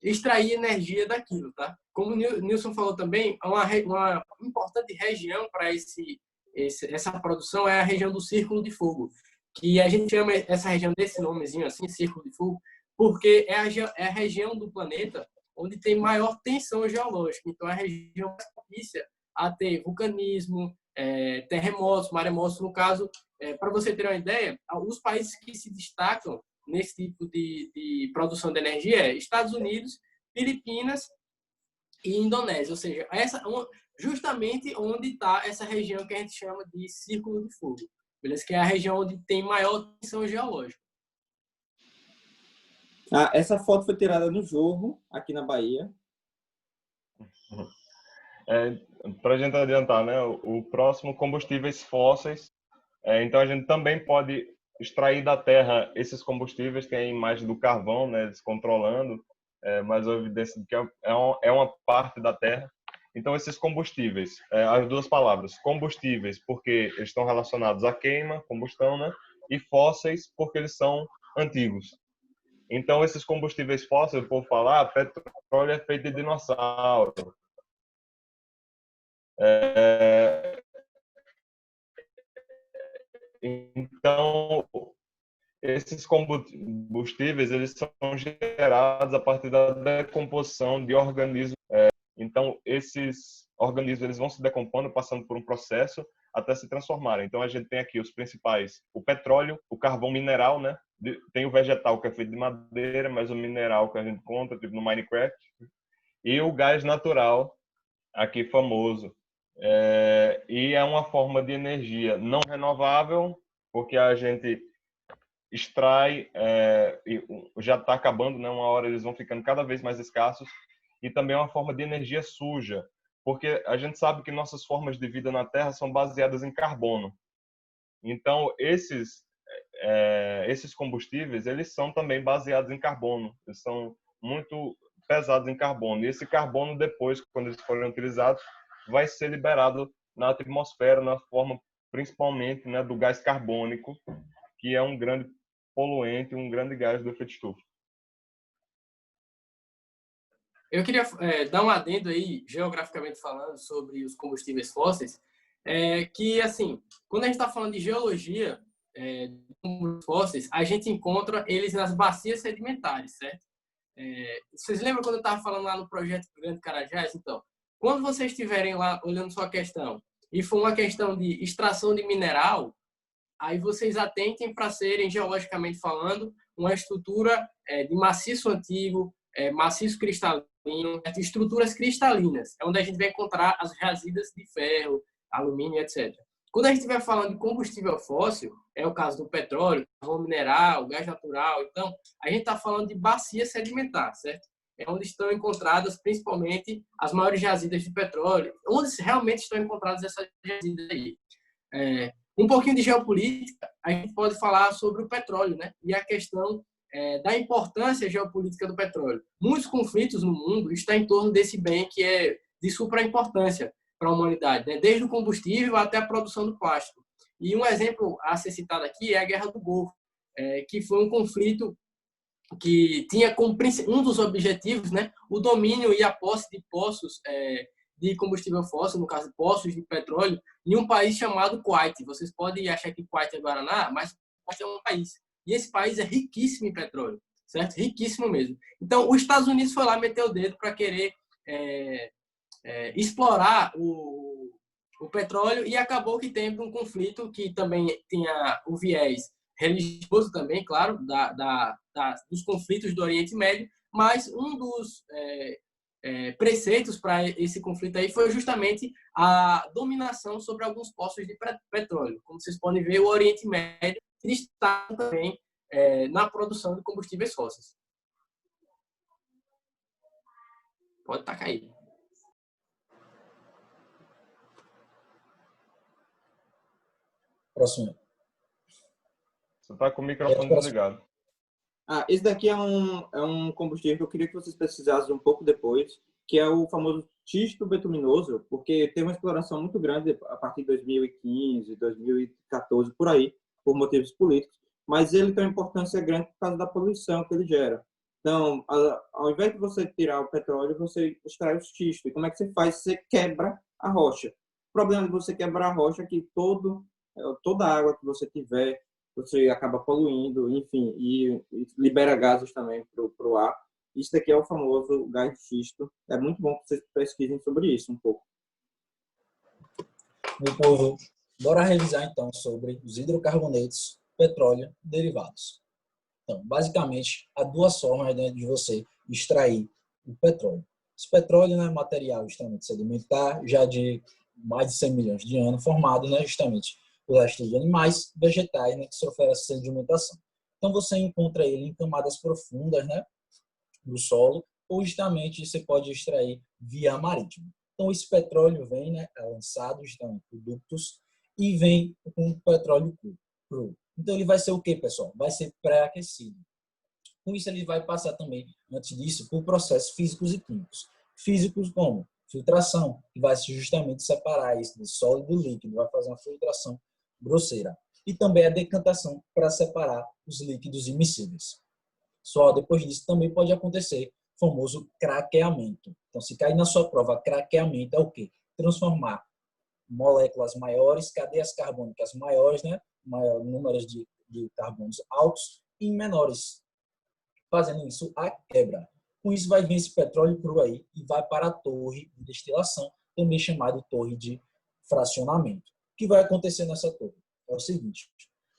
extrair energia daquilo, tá? Como o Nilson falou também, uma importante região para essa produção é a região do Círculo de Fogo, que a gente chama essa região desse nomezinho assim, Círculo de Fogo, porque é a região do planeta onde tem maior tensão geológica. Então, é a região mais propícia a ter vulcanismo, terremotos, maremotos. No caso, para você ter uma ideia, os países que se destacam nesse tipo de produção de energia é Estados Unidos, Filipinas e Indonésia. Ou seja, justamente onde está essa região que a gente chama de Círculo de Fogo. Beleza? Que é a região onde tem maior tensão geológica. Essa foto foi tirada no Jorro, aqui na Bahia. Para a gente adiantar, né? O próximo, combustíveis fósseis. Então, a gente também pode extrair da terra esses combustíveis. Tem a imagem do carvão, né? Descontrolando, mas a evidência de que é uma parte da terra. Então, esses combustíveis, as duas palavras, combustíveis, porque eles estão relacionados à queima, combustão, né? E fósseis, porque eles são antigos. Então, esses combustíveis fósseis, o povo fala, petróleo é feito de dinossauro. Então, esses combustíveis, eles são gerados a partir da decomposição de organismos. Então, esses organismos, eles vão se decompondo, passando por um processo até se transformarem. Então, a gente tem aqui os principais, o petróleo, o carvão mineral, né? Tem o vegetal, que é feito de madeira, mas o mineral que a gente encontra, tipo no Minecraft, e o gás natural, aqui famoso. E é uma forma de energia não renovável, porque a gente extrai, e já está acabando, né? Uma hora eles vão ficando cada vez mais escassos, e também é uma forma de energia suja, porque a gente sabe que nossas formas de vida na Terra são baseadas em carbono. Então, esses combustíveis, eles são também baseados em carbono, eles são muito pesados em carbono, e esse carbono depois, quando eles forem utilizados, vai ser liberado na atmosfera, na forma principalmente, né, do gás carbônico, que é um grande poluente, um grande gás do efeito estufa. Eu queria dar um adendo aí, geograficamente falando, sobre os combustíveis fósseis, que, assim, quando a gente está falando de geologia de combustíveis fósseis, a gente encontra eles nas bacias sedimentares, certo? Vocês lembram quando eu estava falando lá no projeto Grande Carajás? Então, quando vocês estiverem lá olhando sua questão e for uma questão de extração de mineral, aí vocês atentem para serem, geologicamente falando, uma estrutura de maciço antigo, maciço cristalino, estruturas cristalinas, é onde a gente vai encontrar as jazidas de ferro, alumínio, etc. Quando a gente estiver falando de combustível fóssil, é o caso do petróleo, carvão mineral, gás natural, então, a gente está falando de bacia sedimentar, certo? É onde estão encontradas, principalmente, as maiores jazidas de petróleo, onde realmente estão encontradas essas jazidas aí. Um pouquinho de geopolítica, a gente pode falar sobre o petróleo, né? E a questão da importância geopolítica do petróleo. Muitos conflitos no mundo estão em torno desse bem que é de supra importância para a humanidade, né? Desde o combustível até a produção do plástico. E um exemplo a ser citado aqui é a Guerra do Golfo, que foi um conflito que tinha como um dos objetivos, né, o domínio e a posse de poços de combustível fóssil, no caso, poços de petróleo, em um país chamado Kuwait. Vocês podem achar que Kuwait é Guaraná, mas Kuwait é um país. E esse país é riquíssimo em petróleo, certo? Riquíssimo mesmo. Então, os Estados Unidos foi lá meter o dedo para querer explorar o petróleo e acabou que teve um conflito que também tinha o viés religioso também, claro, dos conflitos do Oriente Médio, mas um dos preceitos para esse conflito aí foi justamente a dominação sobre alguns poços de petróleo. Como vocês podem ver, o Oriente Médio está também na produção de combustíveis fósseis. Pode tacar aí. Próximo. Você está com o microfone desligado. Esse daqui é um combustível que eu queria que vocês pesquisassem um pouco depois, que é o famoso xisto betuminoso, porque teve uma exploração muito grande a partir de 2015, 2014, por aí, por motivos políticos, mas ele tem uma importância grande por causa da poluição que ele gera. Então, ao invés de você tirar o petróleo, você extrai o xisto. E como é que você faz? Você quebra a rocha. O problema de você quebrar a rocha é que toda a água que você tiver, você acaba poluindo, enfim, e libera gases também para o ar. Isso daqui é o famoso gás de xisto. É muito bom que vocês pesquisem sobre isso um pouco. Meu povo, bora revisar então sobre os hidrocarbonetos, petróleo e derivados. Então, basicamente, há duas formas de você extrair o petróleo. Esse petróleo é material justamente sedimentar, já de mais de 100 milhões de anos, formado justamente por restos de animais, vegetais, que sofrem essa sedimentação. Então, você encontra ele em camadas profundas do solo, ou justamente você pode extrair via marítima. Então, esse petróleo vem é lançado justamente por ductos e vem com petróleo cru. Então, ele vai ser o quê, pessoal? Vai ser pré-aquecido. Com isso, ele vai passar também, antes disso, por processos físicos e químicos. Físicos como filtração, que vai justamente separar isso de sólido do líquido, vai fazer uma filtração grosseira. E também a decantação para separar os líquidos immiscíveis. Só depois disso também pode acontecer o famoso craqueamento. Então, se cair na sua prova, craqueamento é o quê? Transformar moléculas maiores, cadeias carbônicas maiores, maior números de carbonos altos, em menores, fazendo isso a quebra. Com isso vai vir esse petróleo cru aí e vai para a torre de destilação, também chamada torre de fracionamento. O que vai acontecer nessa torre? É o seguinte,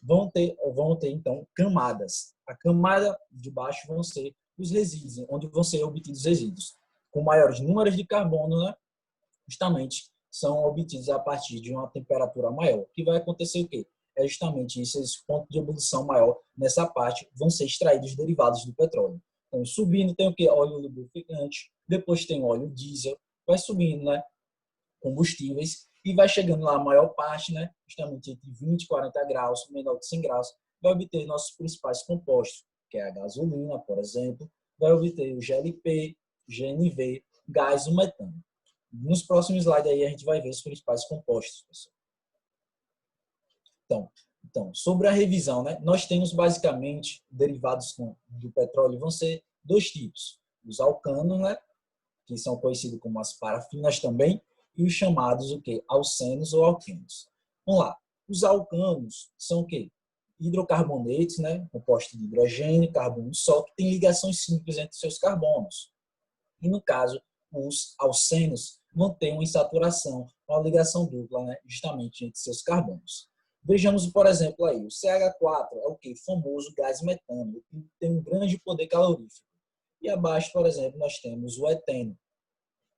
vão ter então camadas. A camada de baixo vão ser os resíduos, onde vão ser obtidos resíduos. Com maiores números de carbono, justamente são obtidos a partir de uma temperatura maior. O que vai acontecer o quê? É justamente isso, esses pontos de ebulição maior nessa parte vão ser extraídos derivados do petróleo. Então, subindo tem o quê? Óleo lubrificante, depois tem óleo diesel, vai subindo, combustíveis, e vai chegando lá a maior parte, justamente entre 20 e 40 graus, menor de 100 graus, vai obter nossos principais compostos, que é a gasolina, por exemplo, vai obter o GLP, GNV, gás e o metano. Nos próximos slides aí a gente vai ver os principais compostos, pessoal. Então, sobre a revisão, nós temos basicamente derivados do petróleo, vão ser dois tipos. Os alcanos, que são conhecidos como as parafinas também, e os chamados o quê? Alcenos ou alquenos. Vamos lá. Os alcanos são o quê? Hidrocarbonetos, compostos de hidrogênio e carbono só, que têm ligações simples entre seus carbonos. E no caso, os alcenos vão ter uma insaturação, uma ligação dupla, justamente entre seus carbonos. Vejamos, por exemplo, aí, o CH4 é o que? Famoso gás metano, que tem um grande poder calorífico. E abaixo, por exemplo, nós temos o eteno,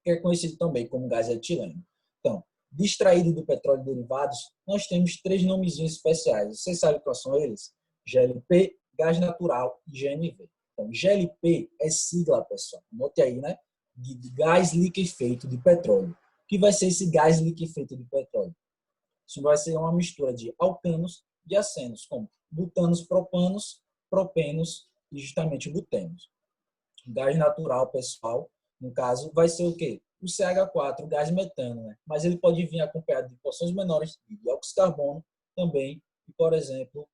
que é conhecido também como gás etileno. Então, extraído do petróleo e derivados, nós temos três nomezinhos especiais. Vocês sabem quais são eles? GLP, gás natural e GNV. Então, GLP é sigla, pessoal. Note aí, de gás liquefeito de petróleo. O que vai ser esse gás liquefeito de petróleo? Isso vai ser uma mistura de alcanos e acenos, como butanos, propanos, propenos e justamente butenos. O gás natural, pessoal, no caso, vai ser o quê? O CH4, o gás metano, mas ele pode vir acompanhado de porções menores de dióxido de carbono também, e, por exemplo,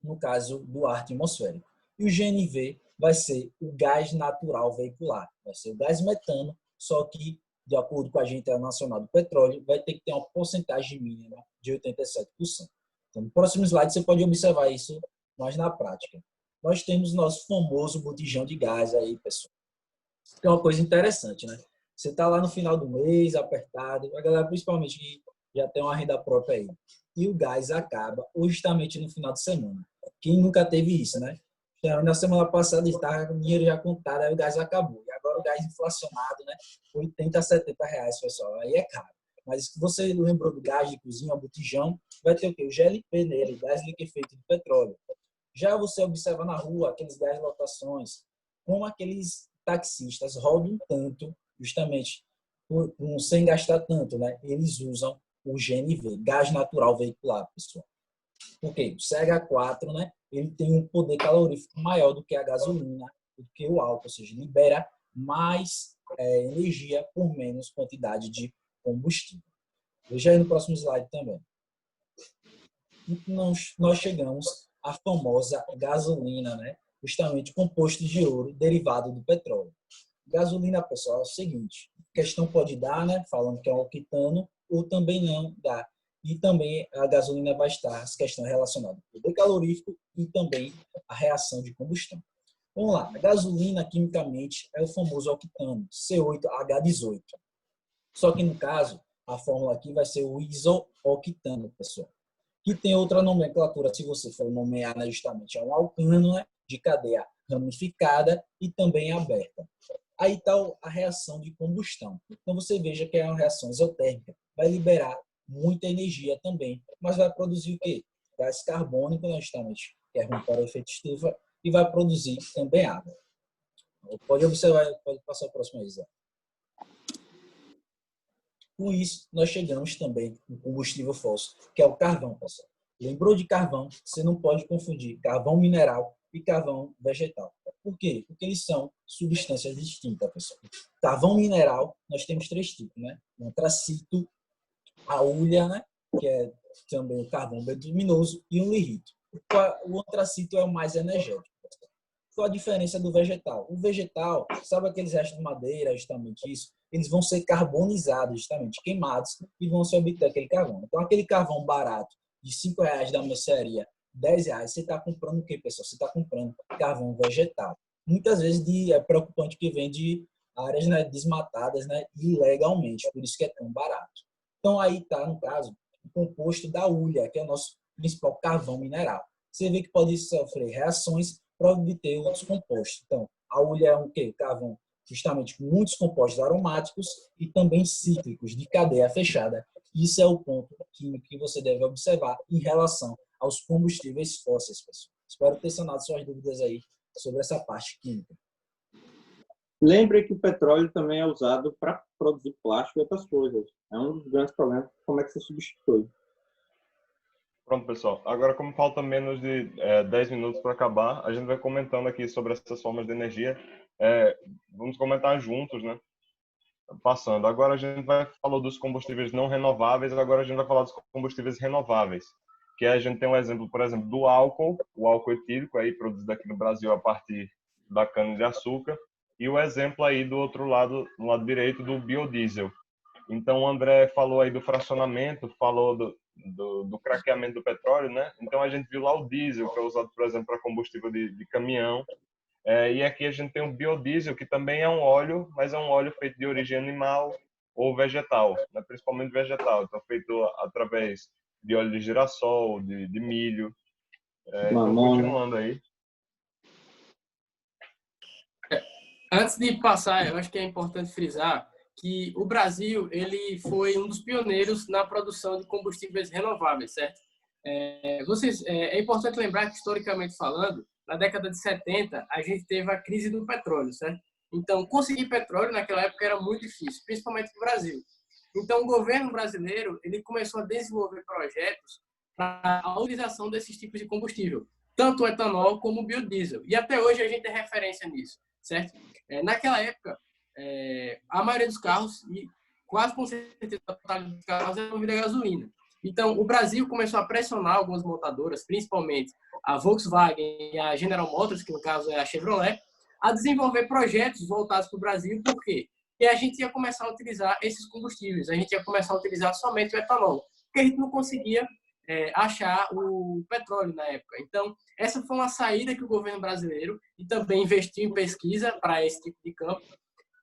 no caso do ar atmosférico. E o GNV vai ser o gás natural veicular, vai ser o gás metano, só que de acordo com a Agência Internacional do Petróleo, vai ter que ter uma porcentagem mínima de 87%. Então, no próximo slide você pode observar isso mais na prática. Nós temos nosso famoso botijão de gás aí, pessoal. Que é uma coisa interessante, né? Você está lá no final do mês, apertado, a galera principalmente que já tem uma renda própria aí. E o gás acaba justamente no final de semana. Quem nunca teve isso, né? Na semana passada estava com o dinheiro já contado, aí o gás acabou. E agora o gás inflacionado, né? 80 a 70 reais, pessoal. Aí é caro. Mas se você lembrou do gás de cozinha, o botijão, vai ter o quê? O GLP nele, gás liquefeito de petróleo. Já você observa na rua aqueles gás lotações, como aqueles taxistas rodam tanto, justamente sem gastar tanto, né? Eles usam o GNV, gás natural veicular, pessoal. Porque o CH4, né? Ele tem um poder calorífico maior do que a gasolina, do que o álcool, ou seja, libera mais energia por menos quantidade de combustível. Veja aí no próximo slide também. Nós chegamos à famosa gasolina, né? Justamente composto de ouro derivado do petróleo. Gasolina, pessoal, é o seguinte, a questão pode dar, né? Falando que é um octano, ou também não dá. E também a gasolina vai estar as questões relacionadas ao poder calorífico e também a reação de combustão. Vamos lá, a gasolina quimicamente é o famoso octano, C8H18. Só que no caso, a fórmula aqui vai ser o isooctano, pessoal. Que tem outra nomenclatura, se você for nomear, né, justamente, é um alcano, né, de cadeia ramificada e também aberta. Aí está a reação de combustão. Então você veja que é uma reação isotérmica, vai liberar muita energia também, mas vai produzir o quê? Gás carbônico, né, justamente, que é ruim para o efeito estufa, e vai produzir também água. Pode observar, pode passar o próximo aí, Zé. Com isso, nós chegamos também no combustível fóssil, que é o carvão, pessoal. Lembrou de carvão? Você não pode confundir carvão mineral e carvão vegetal. Por quê? Porque eles são substâncias distintas, pessoal. Carvão mineral, nós temos 3 tipos, né? O antracito, a hulha, né? Que é também o carvão bituminato, e o lirito. O antracito é o mais energético. Qual a diferença do vegetal? O vegetal, sabe aqueles restos de madeira, justamente isso? Eles vão ser carbonizados, justamente, queimados, e vão se obter aquele carvão. Então, aquele carvão barato de R$5 da mercearia, R$10, você está comprando o quê, pessoal? Você está comprando carvão vegetal. Muitas vezes é preocupante que vem de áreas, né, desmatadas, né, ilegalmente, por isso que é tão barato. Então, aí está, no caso, o composto da hulha, que é o nosso principal carvão mineral. Você vê que pode sofrer reações para obter outros compostos. Então, a hulha é um quê? Carvão justamente com muitos compostos aromáticos e também cíclicos de cadeia fechada. Isso é o ponto químico que você deve observar em relação aos combustíveis fósseis, pessoal. Espero ter sanado suas dúvidas aí sobre essa parte química. Lembre que o petróleo também é usado para produzir plástico e outras coisas. É um dos grandes problemas. Como é que você substitui? Pronto, pessoal. Agora, como falta menos de 10 minutos para acabar, a gente vai comentando aqui sobre essas formas de energia. Vamos comentar juntos, né? Passando. Agora a gente falou dos combustíveis não renováveis, agora a gente vai falar dos combustíveis renováveis. Que a gente tem um exemplo, por exemplo, do álcool, o álcool etílico, aí produzido aqui no Brasil a partir da cana-de-açúcar, e o exemplo aí do outro lado, no lado direito, do biodiesel. Então, o André falou aí do fracionamento, falou do craqueamento do petróleo, né? Então, a gente viu lá o diesel, que é usado, por exemplo, para combustível de caminhão. E aqui a gente tem o biodiesel, que também é um óleo, mas é um óleo feito de origem animal ou vegetal, né? Principalmente vegetal. Então, feito através de óleo de girassol, de milho. Então, continuando aí. Antes de passar, eu acho que é importante frisar que o Brasil ele foi um dos pioneiros na produção de combustíveis renováveis, certo? É importante lembrar que, historicamente falando, na década de 70, a gente teve a crise do petróleo, certo? Então, conseguir petróleo naquela época era muito difícil, principalmente no Brasil. Então, o governo brasileiro ele começou a desenvolver projetos para a utilização desses tipos de combustível, tanto o etanol como o biodiesel. E até hoje a gente é referência nisso, certo? Naquela época, a maioria dos carros, e quase com certeza a totalidade dos carros, é movida a gasolina. Então, o Brasil começou a pressionar algumas montadoras, principalmente a Volkswagen e a General Motors, que no caso é a Chevrolet, a desenvolver projetos voltados para o Brasil. Por quê? e a gente ia começar a utilizar esses combustíveis, a gente ia começar a utilizar somente o etanol, porque a gente não conseguia achar o petróleo na época. Então, essa foi uma saída que o governo brasileiro e também investiu em pesquisa para esse tipo de campo,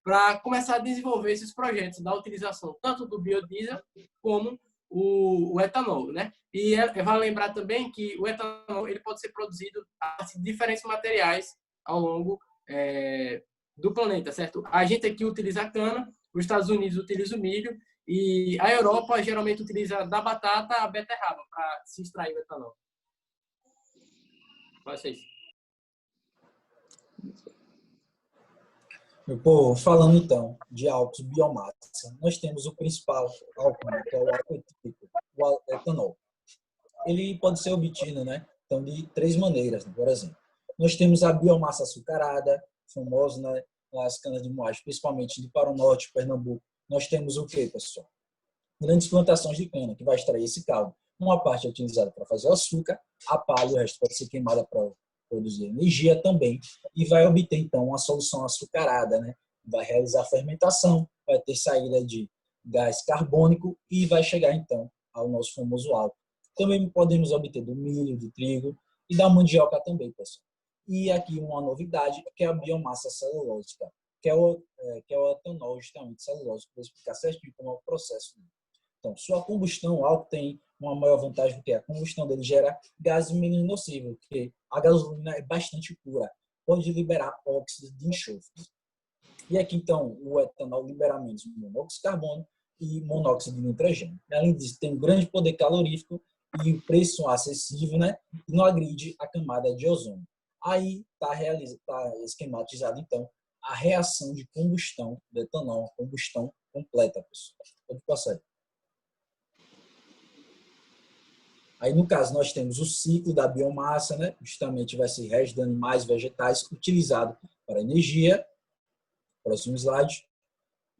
para começar a desenvolver esses projetos da utilização tanto do biodiesel como o etanol, né? E vale lembrar também que o etanol ele pode ser produzido a partir de diferentes materiais ao longo do planeta, certo? A gente aqui utiliza a cana, os Estados Unidos utiliza o milho e a Europa geralmente utiliza da batata a beterraba para se extrair o etanol. Vocês. Pô, falando então de álcools biomassa, nós temos o principal álcool, né, que é o álcool etílico, o etanol. Ele pode ser obtido, né, então, de três maneiras, né, por exemplo. Nós temos a biomassa açucarada, famosa, né, nas canas de moagem, principalmente de para o norte, Pernambuco. Nós temos o quê, pessoal? Grandes plantações de cana, que vai extrair esse caldo. Uma parte é utilizada para fazer açúcar, a palha, o resto pode ser queimada para produzir energia também, e vai obter, então, uma solução açucarada, né? Vai realizar a fermentação, vai ter saída de gás carbônico e vai chegar, então, ao nosso famoso álcool. Também podemos obter do milho, do trigo e da mandioca também, pessoal. E aqui uma novidade, que é a biomassa celulósica, que é o etanol, justamente celulósico. Vou explicar certinho como é o processo. Então, sua combustão, o álcool tem uma maior vantagem, porque a combustão dele gera gases menos nocivos, porque a gasolina é bastante pura, pode liberar óxidos de enxofre. E aqui, então, o etanol libera menos monóxido de carbono e monóxido de nitrogênio. Além disso, tem um grande poder calorífico e um preço acessível, né? E não agride a camada de ozônio. Aí está esquematizado, então, a reação de combustão do etanol, a combustão completa, pessoal. Pode passar. Aí, no caso, nós temos o ciclo da biomassa, né? Justamente vai ser resto de animais vegetais utilizado para energia. Próximo slide.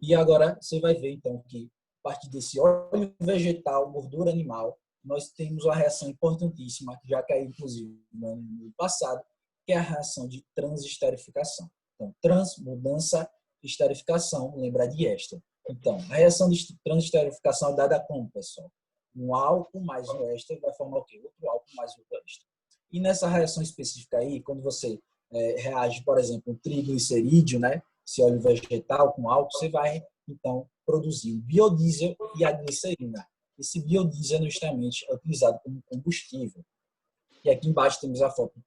E agora você vai ver, então, que a partir desse óleo vegetal, gordura animal, nós temos uma reação importantíssima, que já caiu, inclusive, no ano passado, que é a reação de transesterificação. Então, trans, mudança, esterificação, lembra de éster. Então, a reação de transesterificação é dada como, pessoal? Um álcool mais um éster vai formar o quê? Outro álcool mais outro éster. E nessa reação específica aí, quando você reage, por exemplo, um triglicerídeo, né? Esse óleo vegetal com álcool, você vai, então, produzir o biodiesel e a glicerina. Esse biodiesel, justamente, é utilizado como combustível. E aqui embaixo temos a foto do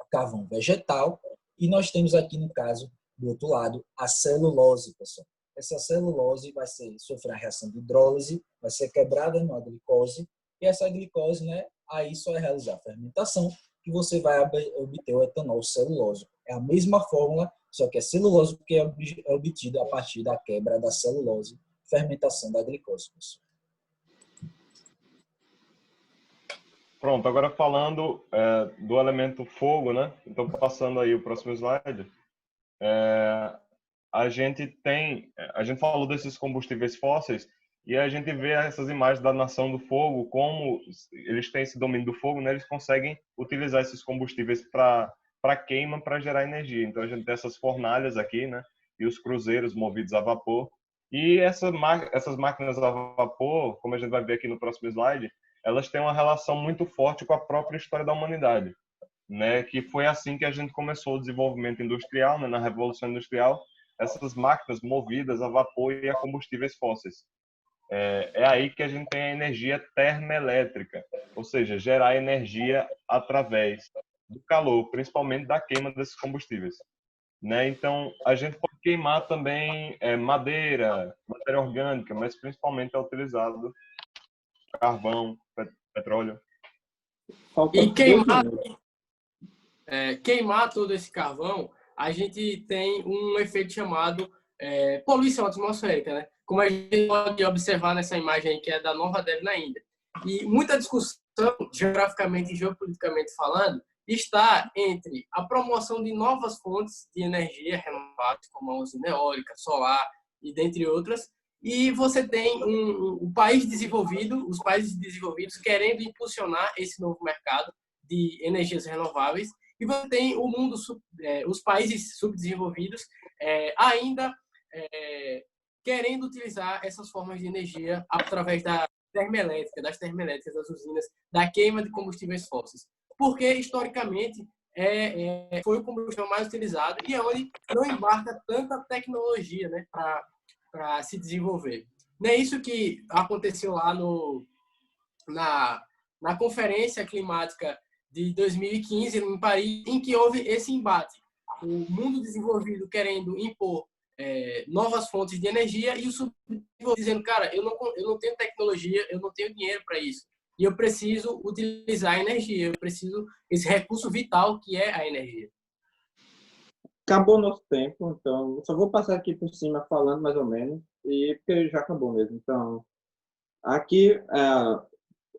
carvão vegetal, e nós temos aqui, no caso, do outro lado, a celulose, pessoal. Essa celulose vai sofrer a reação de hidrólise, vai ser quebrada numa glicose, e essa glicose, né, aí só é realizar a fermentação, que você vai obter o etanol celulose. É a mesma fórmula, só que é celulose que é obtida a partir da quebra da celulose, fermentação da glicose. Pronto, agora falando do elemento fogo, né? Então, passando aí o próximo slide. A gente falou desses combustíveis fósseis e a gente vê essas imagens da nação do fogo, como eles têm esse domínio do fogo, né? Eles conseguem utilizar esses combustíveis para queima, para gerar energia. Então a gente tem essas fornalhas aqui, né? E os cruzeiros movidos a vapor. E essas máquinas a vapor, como a gente vai ver aqui no próximo slide, elas têm uma relação muito forte com a própria história da humanidade, né? Que foi assim que a gente começou o desenvolvimento industrial, né? Na Revolução Industrial, essas máquinas movidas a vapor e a combustíveis fósseis. É aí que a gente tem a energia termoelétrica, ou seja, gerar energia através do calor, principalmente da queima desses combustíveis, né? Então, a gente pode queimar também madeira, matéria orgânica, mas principalmente é utilizado carvão, petróleo. E queimar todo esse carvão, a gente tem um efeito chamado poluição atmosférica, né? Como a gente pode observar nessa imagem aí, que é da Nova Delhi, na Índia. E muita discussão, geograficamente e geopoliticamente falando, está entre a promoção de novas fontes de energia renováveis, como a usina eólica, solar e dentre outras, e você tem o país desenvolvido, os países desenvolvidos querendo impulsionar esse novo mercado de energias renováveis, e você tem o mundo, os países subdesenvolvidos ainda querendo utilizar essas formas de energia através da termoelétrica, das termoelétricas, das usinas, da queima de combustíveis fósseis. Porque, historicamente, foi o combustível mais utilizado e é onde não embarca tanta tecnologia, né, para se desenvolver. Não é isso que aconteceu lá na Conferência Climática de 2015, em Paris, em que houve esse embate. O mundo desenvolvido querendo impor novas fontes de energia e o subdesenvolvido dizendo, cara, eu não tenho tecnologia, eu não tenho dinheiro para isso. E eu preciso utilizar a energia, eu preciso esse recurso vital que é a energia. Acabou o nosso tempo, então só vou passar aqui por cima falando mais ou menos, e porque já acabou mesmo. Então, aqui,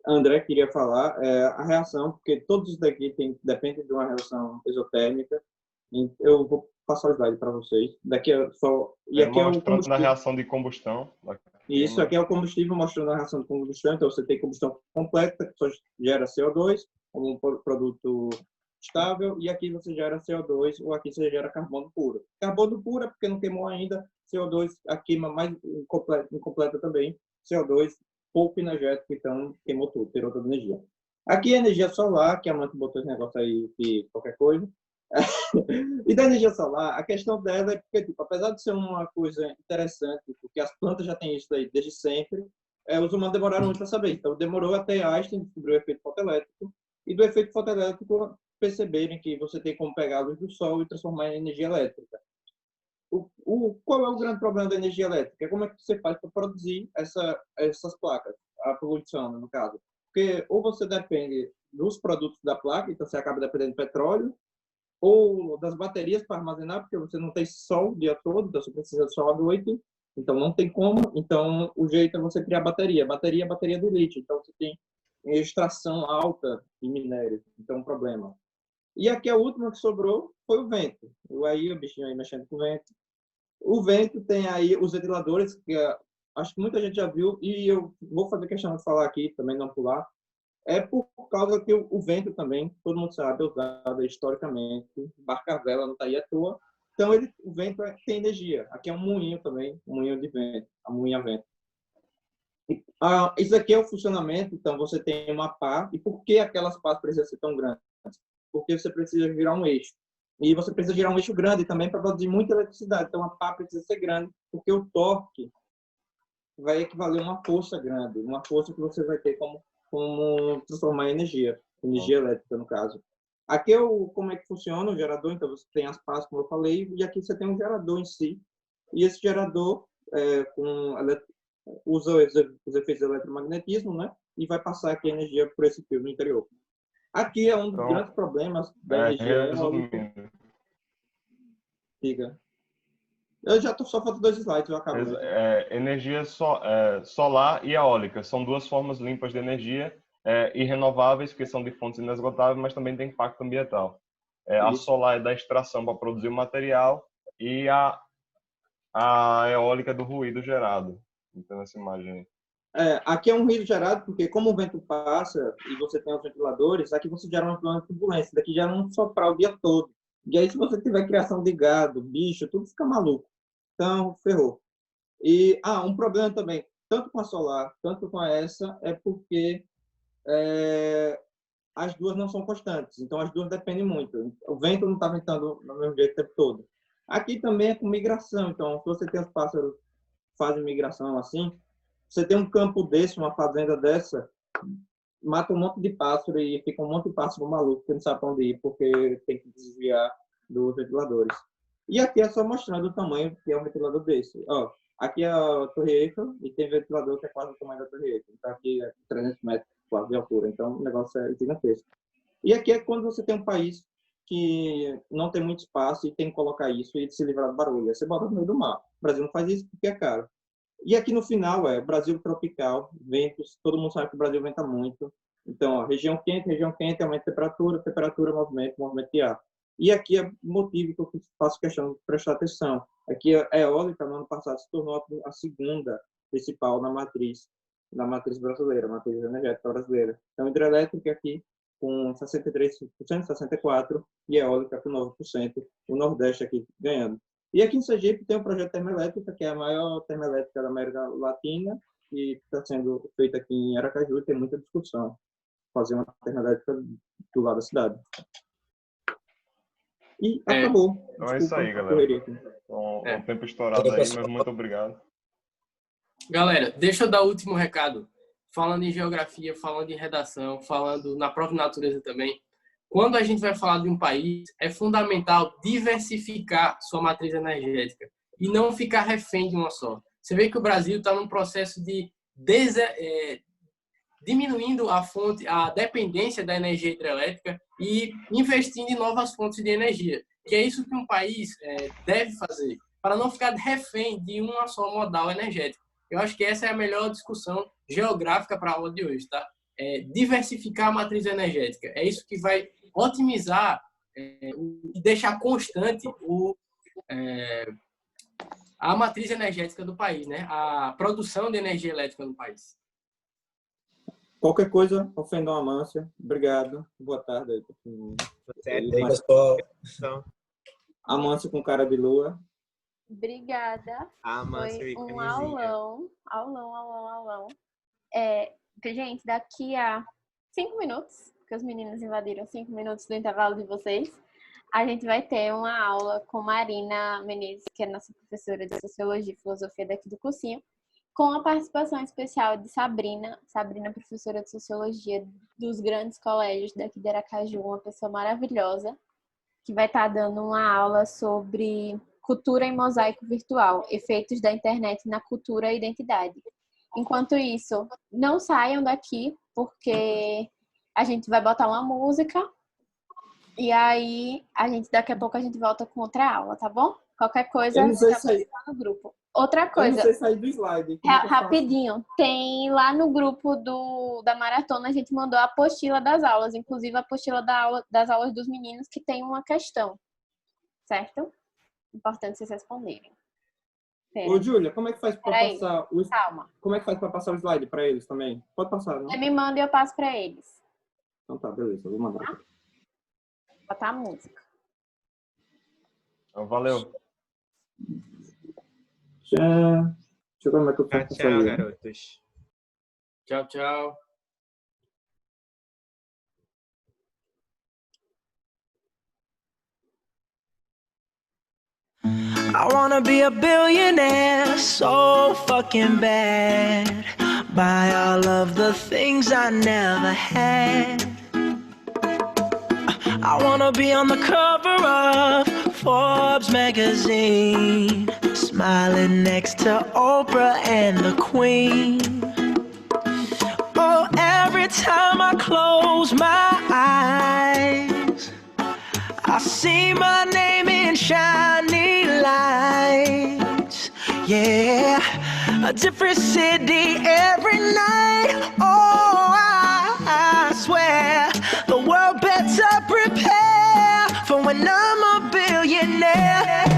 André queria falar a reação, porque todos isso daqui dependem de uma reação exotérmica. Eu vou passar o slide para vocês. Daqui é só e aqui é o mostrando a combustível. reação de combustão. E isso aqui é o combustível mostrando a reação de combustão. Então você tem combustão completa que só gera CO2 como um produto estável, e aqui você gera CO2 ou aqui você gera carbono puro. Carbono puro é porque não queimou ainda, CO2 a queima mais incompleta também, CO2 pouco energético, então queimou tudo, tirou toda a energia. Aqui é energia solar, que a Amanda botou esse negócio aí de qualquer coisa. E da energia solar, a questão dela é porque, tipo, apesar de ser uma coisa interessante, porque as plantas já têm isso aí desde sempre, os humanos demoraram muito para saber. Então, demorou até Einstein descobrir o efeito fotoelétrico, e do efeito fotoelétrico perceberem que você tem como pegar a luz do sol e transformar em energia elétrica. Qual é o grande problema da energia elétrica? Como é que você faz para produzir essas placas, a poluição, no caso? Porque ou você depende dos produtos da placa, então você acaba dependendo do petróleo, ou das baterias para armazenar, porque você não tem sol o dia todo, então você precisa de sol à noite, então não tem como. Então, o jeito é você criar bateria. Bateria é a bateria do lítio, então você tem extração alta de minério, então é um problema. E aqui a última que sobrou foi o vento. Aí o bichinho aí mexendo com o vento. O vento tem aí os ventiladores, que acho que muita gente já viu, e eu vou fazer questão de falar aqui, também não pular. É por causa que o vento também, todo mundo sabe, é usado historicamente, barca a vela não está aí à toa. Então, o vento tem energia. Aqui é um moinho também, um moinho de vento, a moinha a vento. Isso aqui é o funcionamento, então você tem uma pá, e por que aquelas pás precisam ser tão grandes? Porque você precisa girar um eixo. E você precisa girar um eixo grande também para produzir muita eletricidade. Então, a pá precisa ser grande, porque o torque vai equivaler a uma força grande, uma força que você vai ter como transformar em energia elétrica, no caso. Aqui é como é que funciona o gerador, então você tem as pás, como eu falei, e aqui você tem um gerador em si, e esse gerador usa os efeitos do eletromagnetismo, né, e vai passar aqui a energia por esse fio no interior. Aqui é um dos grandes problemas da energia eólica. Diga. Eu já só falta 2 slides, eu acabo. Energia solar e eólica são duas formas limpas de energia e renováveis, que são de fontes inesgotáveis, mas também tem impacto ambiental. A solar é da extração para produzir o material e a eólica é do ruído gerado. Então, essa imagem aí. Aqui é um ruído gerado, porque como o vento passa e você tem os ventiladores, aqui você gera uma turbulência, daqui gera um soprar o dia todo. E aí, se você tiver criação de gado, bicho, tudo fica maluco. Então, ferrou. E, um problema também, tanto com a solar, tanto com essa, é porque as duas não são constantes. Então, as duas dependem muito. O vento não está ventando no mesmo jeito o tempo todo. Aqui também é com migração. Então, se você tem os pássaros que fazem migração assim, você tem um campo desse, uma fazenda dessa, mata um monte de pássaro e fica um monte de pássaro maluco que não sabe para onde ir, porque tem que desviar dos ventiladores. E aqui é só mostrando o tamanho que é um ventilador desse. Aqui é a Torre Eiffel e tem ventilador que é quase o tamanho da Torre Eiffel. Então, aqui é 300 metros quase de altura. Então, o negócio é gigantesco. E aqui é quando você tem um país que não tem muito espaço e tem que colocar isso e se livrar do barulho. Aí você bota no meio do mar. O Brasil não faz isso porque é caro. E aqui no final Brasil tropical, ventos, todo mundo sabe que o Brasil venta muito. Então, região quente, aumenta a temperatura, movimento de ar. E aqui é o motivo que eu faço questão de prestar atenção. Aqui a eólica, no ano passado, se tornou a segunda principal na matriz brasileira, matriz energética brasileira. Então, hidrelétrica aqui com 63%, 64%, e eólica com 9%, o Nordeste aqui ganhando. E aqui em Sergipe tem um projeto termoelétrica, que é a maior termoelétrica da América Latina, e está sendo feita aqui em Aracaju, e tem muita discussão fazer uma termoelétrica do lado da cidade. E acabou. Então é isso aí, galera. Com o tempo estourado aí, mas muito obrigado. Galera, deixa eu dar o último recado. Falando em geografia, falando em redação, falando na própria natureza também. Quando a gente vai falar de um país, é fundamental diversificar sua matriz energética e não ficar refém de uma só. Você vê que o Brasil está num processo de diminuindo a dependência da energia hidrelétrica e investindo em novas fontes de energia, que é isso que um país deve fazer, para não ficar refém de uma só modal energética. Eu acho que essa é a melhor discussão geográfica para a aula de hoje, tá? Diversificar a matriz energética. É isso que vai otimizar e deixar constante a matriz energética do país, né? A produção de energia elétrica no país. Qualquer coisa, ofendam a Amância. Obrigado. Boa tarde aí. Amância com cara de lua. Obrigada. Foi um aulão. Gente, daqui a 5 minutos, porque os meninos invadiram 5 minutos do intervalo de vocês, a gente vai ter uma aula com Marina Menezes, que é nossa professora de Sociologia e Filosofia daqui do cursinho, com a participação especial de Sabrina, professora de Sociologia dos grandes colégios daqui de Aracaju, uma pessoa maravilhosa, que vai estar dando uma aula sobre cultura em mosaico virtual, efeitos da internet na cultura e identidade. Enquanto isso, não saiam daqui, porque a gente vai botar uma música e aí daqui a pouco a gente volta com outra aula, tá bom? Qualquer coisa, no grupo. Outra coisa, eu não sei sair do slide. Rapidinho, tem lá no grupo da maratona, a gente mandou a apostila das aulas, inclusive a apostila das aulas dos meninos, que tem uma questão, certo? Importante vocês responderem. Ô, Júlia, como é que faz para passar o Calma. Como é que faz para passar o slide para eles também? Pode passar, não? Você me manda e eu passo para eles. Então tá, beleza, eu vou mandar. Vou botar a música. Então, valeu. Tchau. Deixa eu ver como é que eu faço. Tchau, garotos. Tchau, tchau. I wanna be a billionaire so fucking bad. Buy all of the things I never had. I wanna be on the cover of Forbes magazine, smiling next to Oprah and the Queen. Oh, every time I close my eyes, I see my name in shiny lights. Yeah, a different city every night. Oh, I swear the world better prepare for when I'm a billionaire.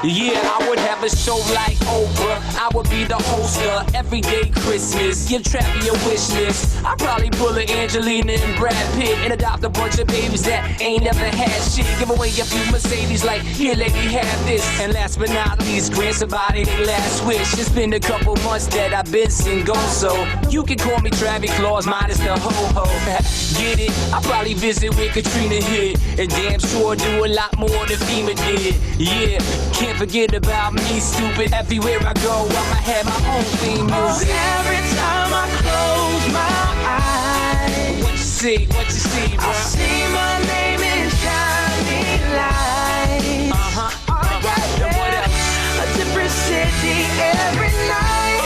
Yeah, I would have a show like Oprah. I would be the host of Everyday Christmas. Give Travi a wish list. I'd probably pull a Angelina and Brad Pitt and adopt a bunch of babies that ain't never had shit. Give away a few Mercedes like, here lady, have this. And last but not least, grant somebody their last wish. It's been a couple months that I've been single, so you can call me Travis Claus minus the ho-ho. Get it? I'll probably visit where Katrina hit, and damn sure do a lot more than FEMA did. Yeah, can't forget about me, stupid. Everywhere I go, I'ma have my own theme music. Oh, every time I close my eyes, What you see, bro? I see my name in shining lights. And what else? A different city every night.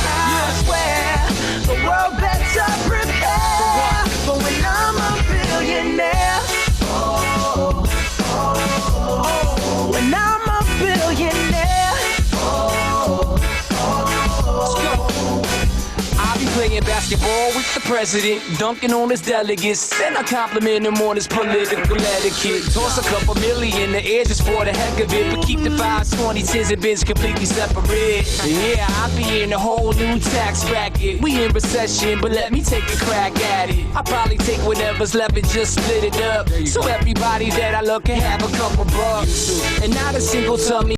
I swear the world better prepare for when I'm a billionaire. When I'm a billionaire. Let's go. I'll be playing playing basketball with the president, dunking on his delegates, and I compliment him on his political etiquette. Toss a couple million in the air just for the heck of it, but keep the 5s, 20s, 10s, and bins completely separate. Yeah, I be in a whole new tax bracket. We in recession, but let me take a crack at it. I probably take whatever's left and just split it up, so everybody that I love can have a couple bucks, and not a single tummy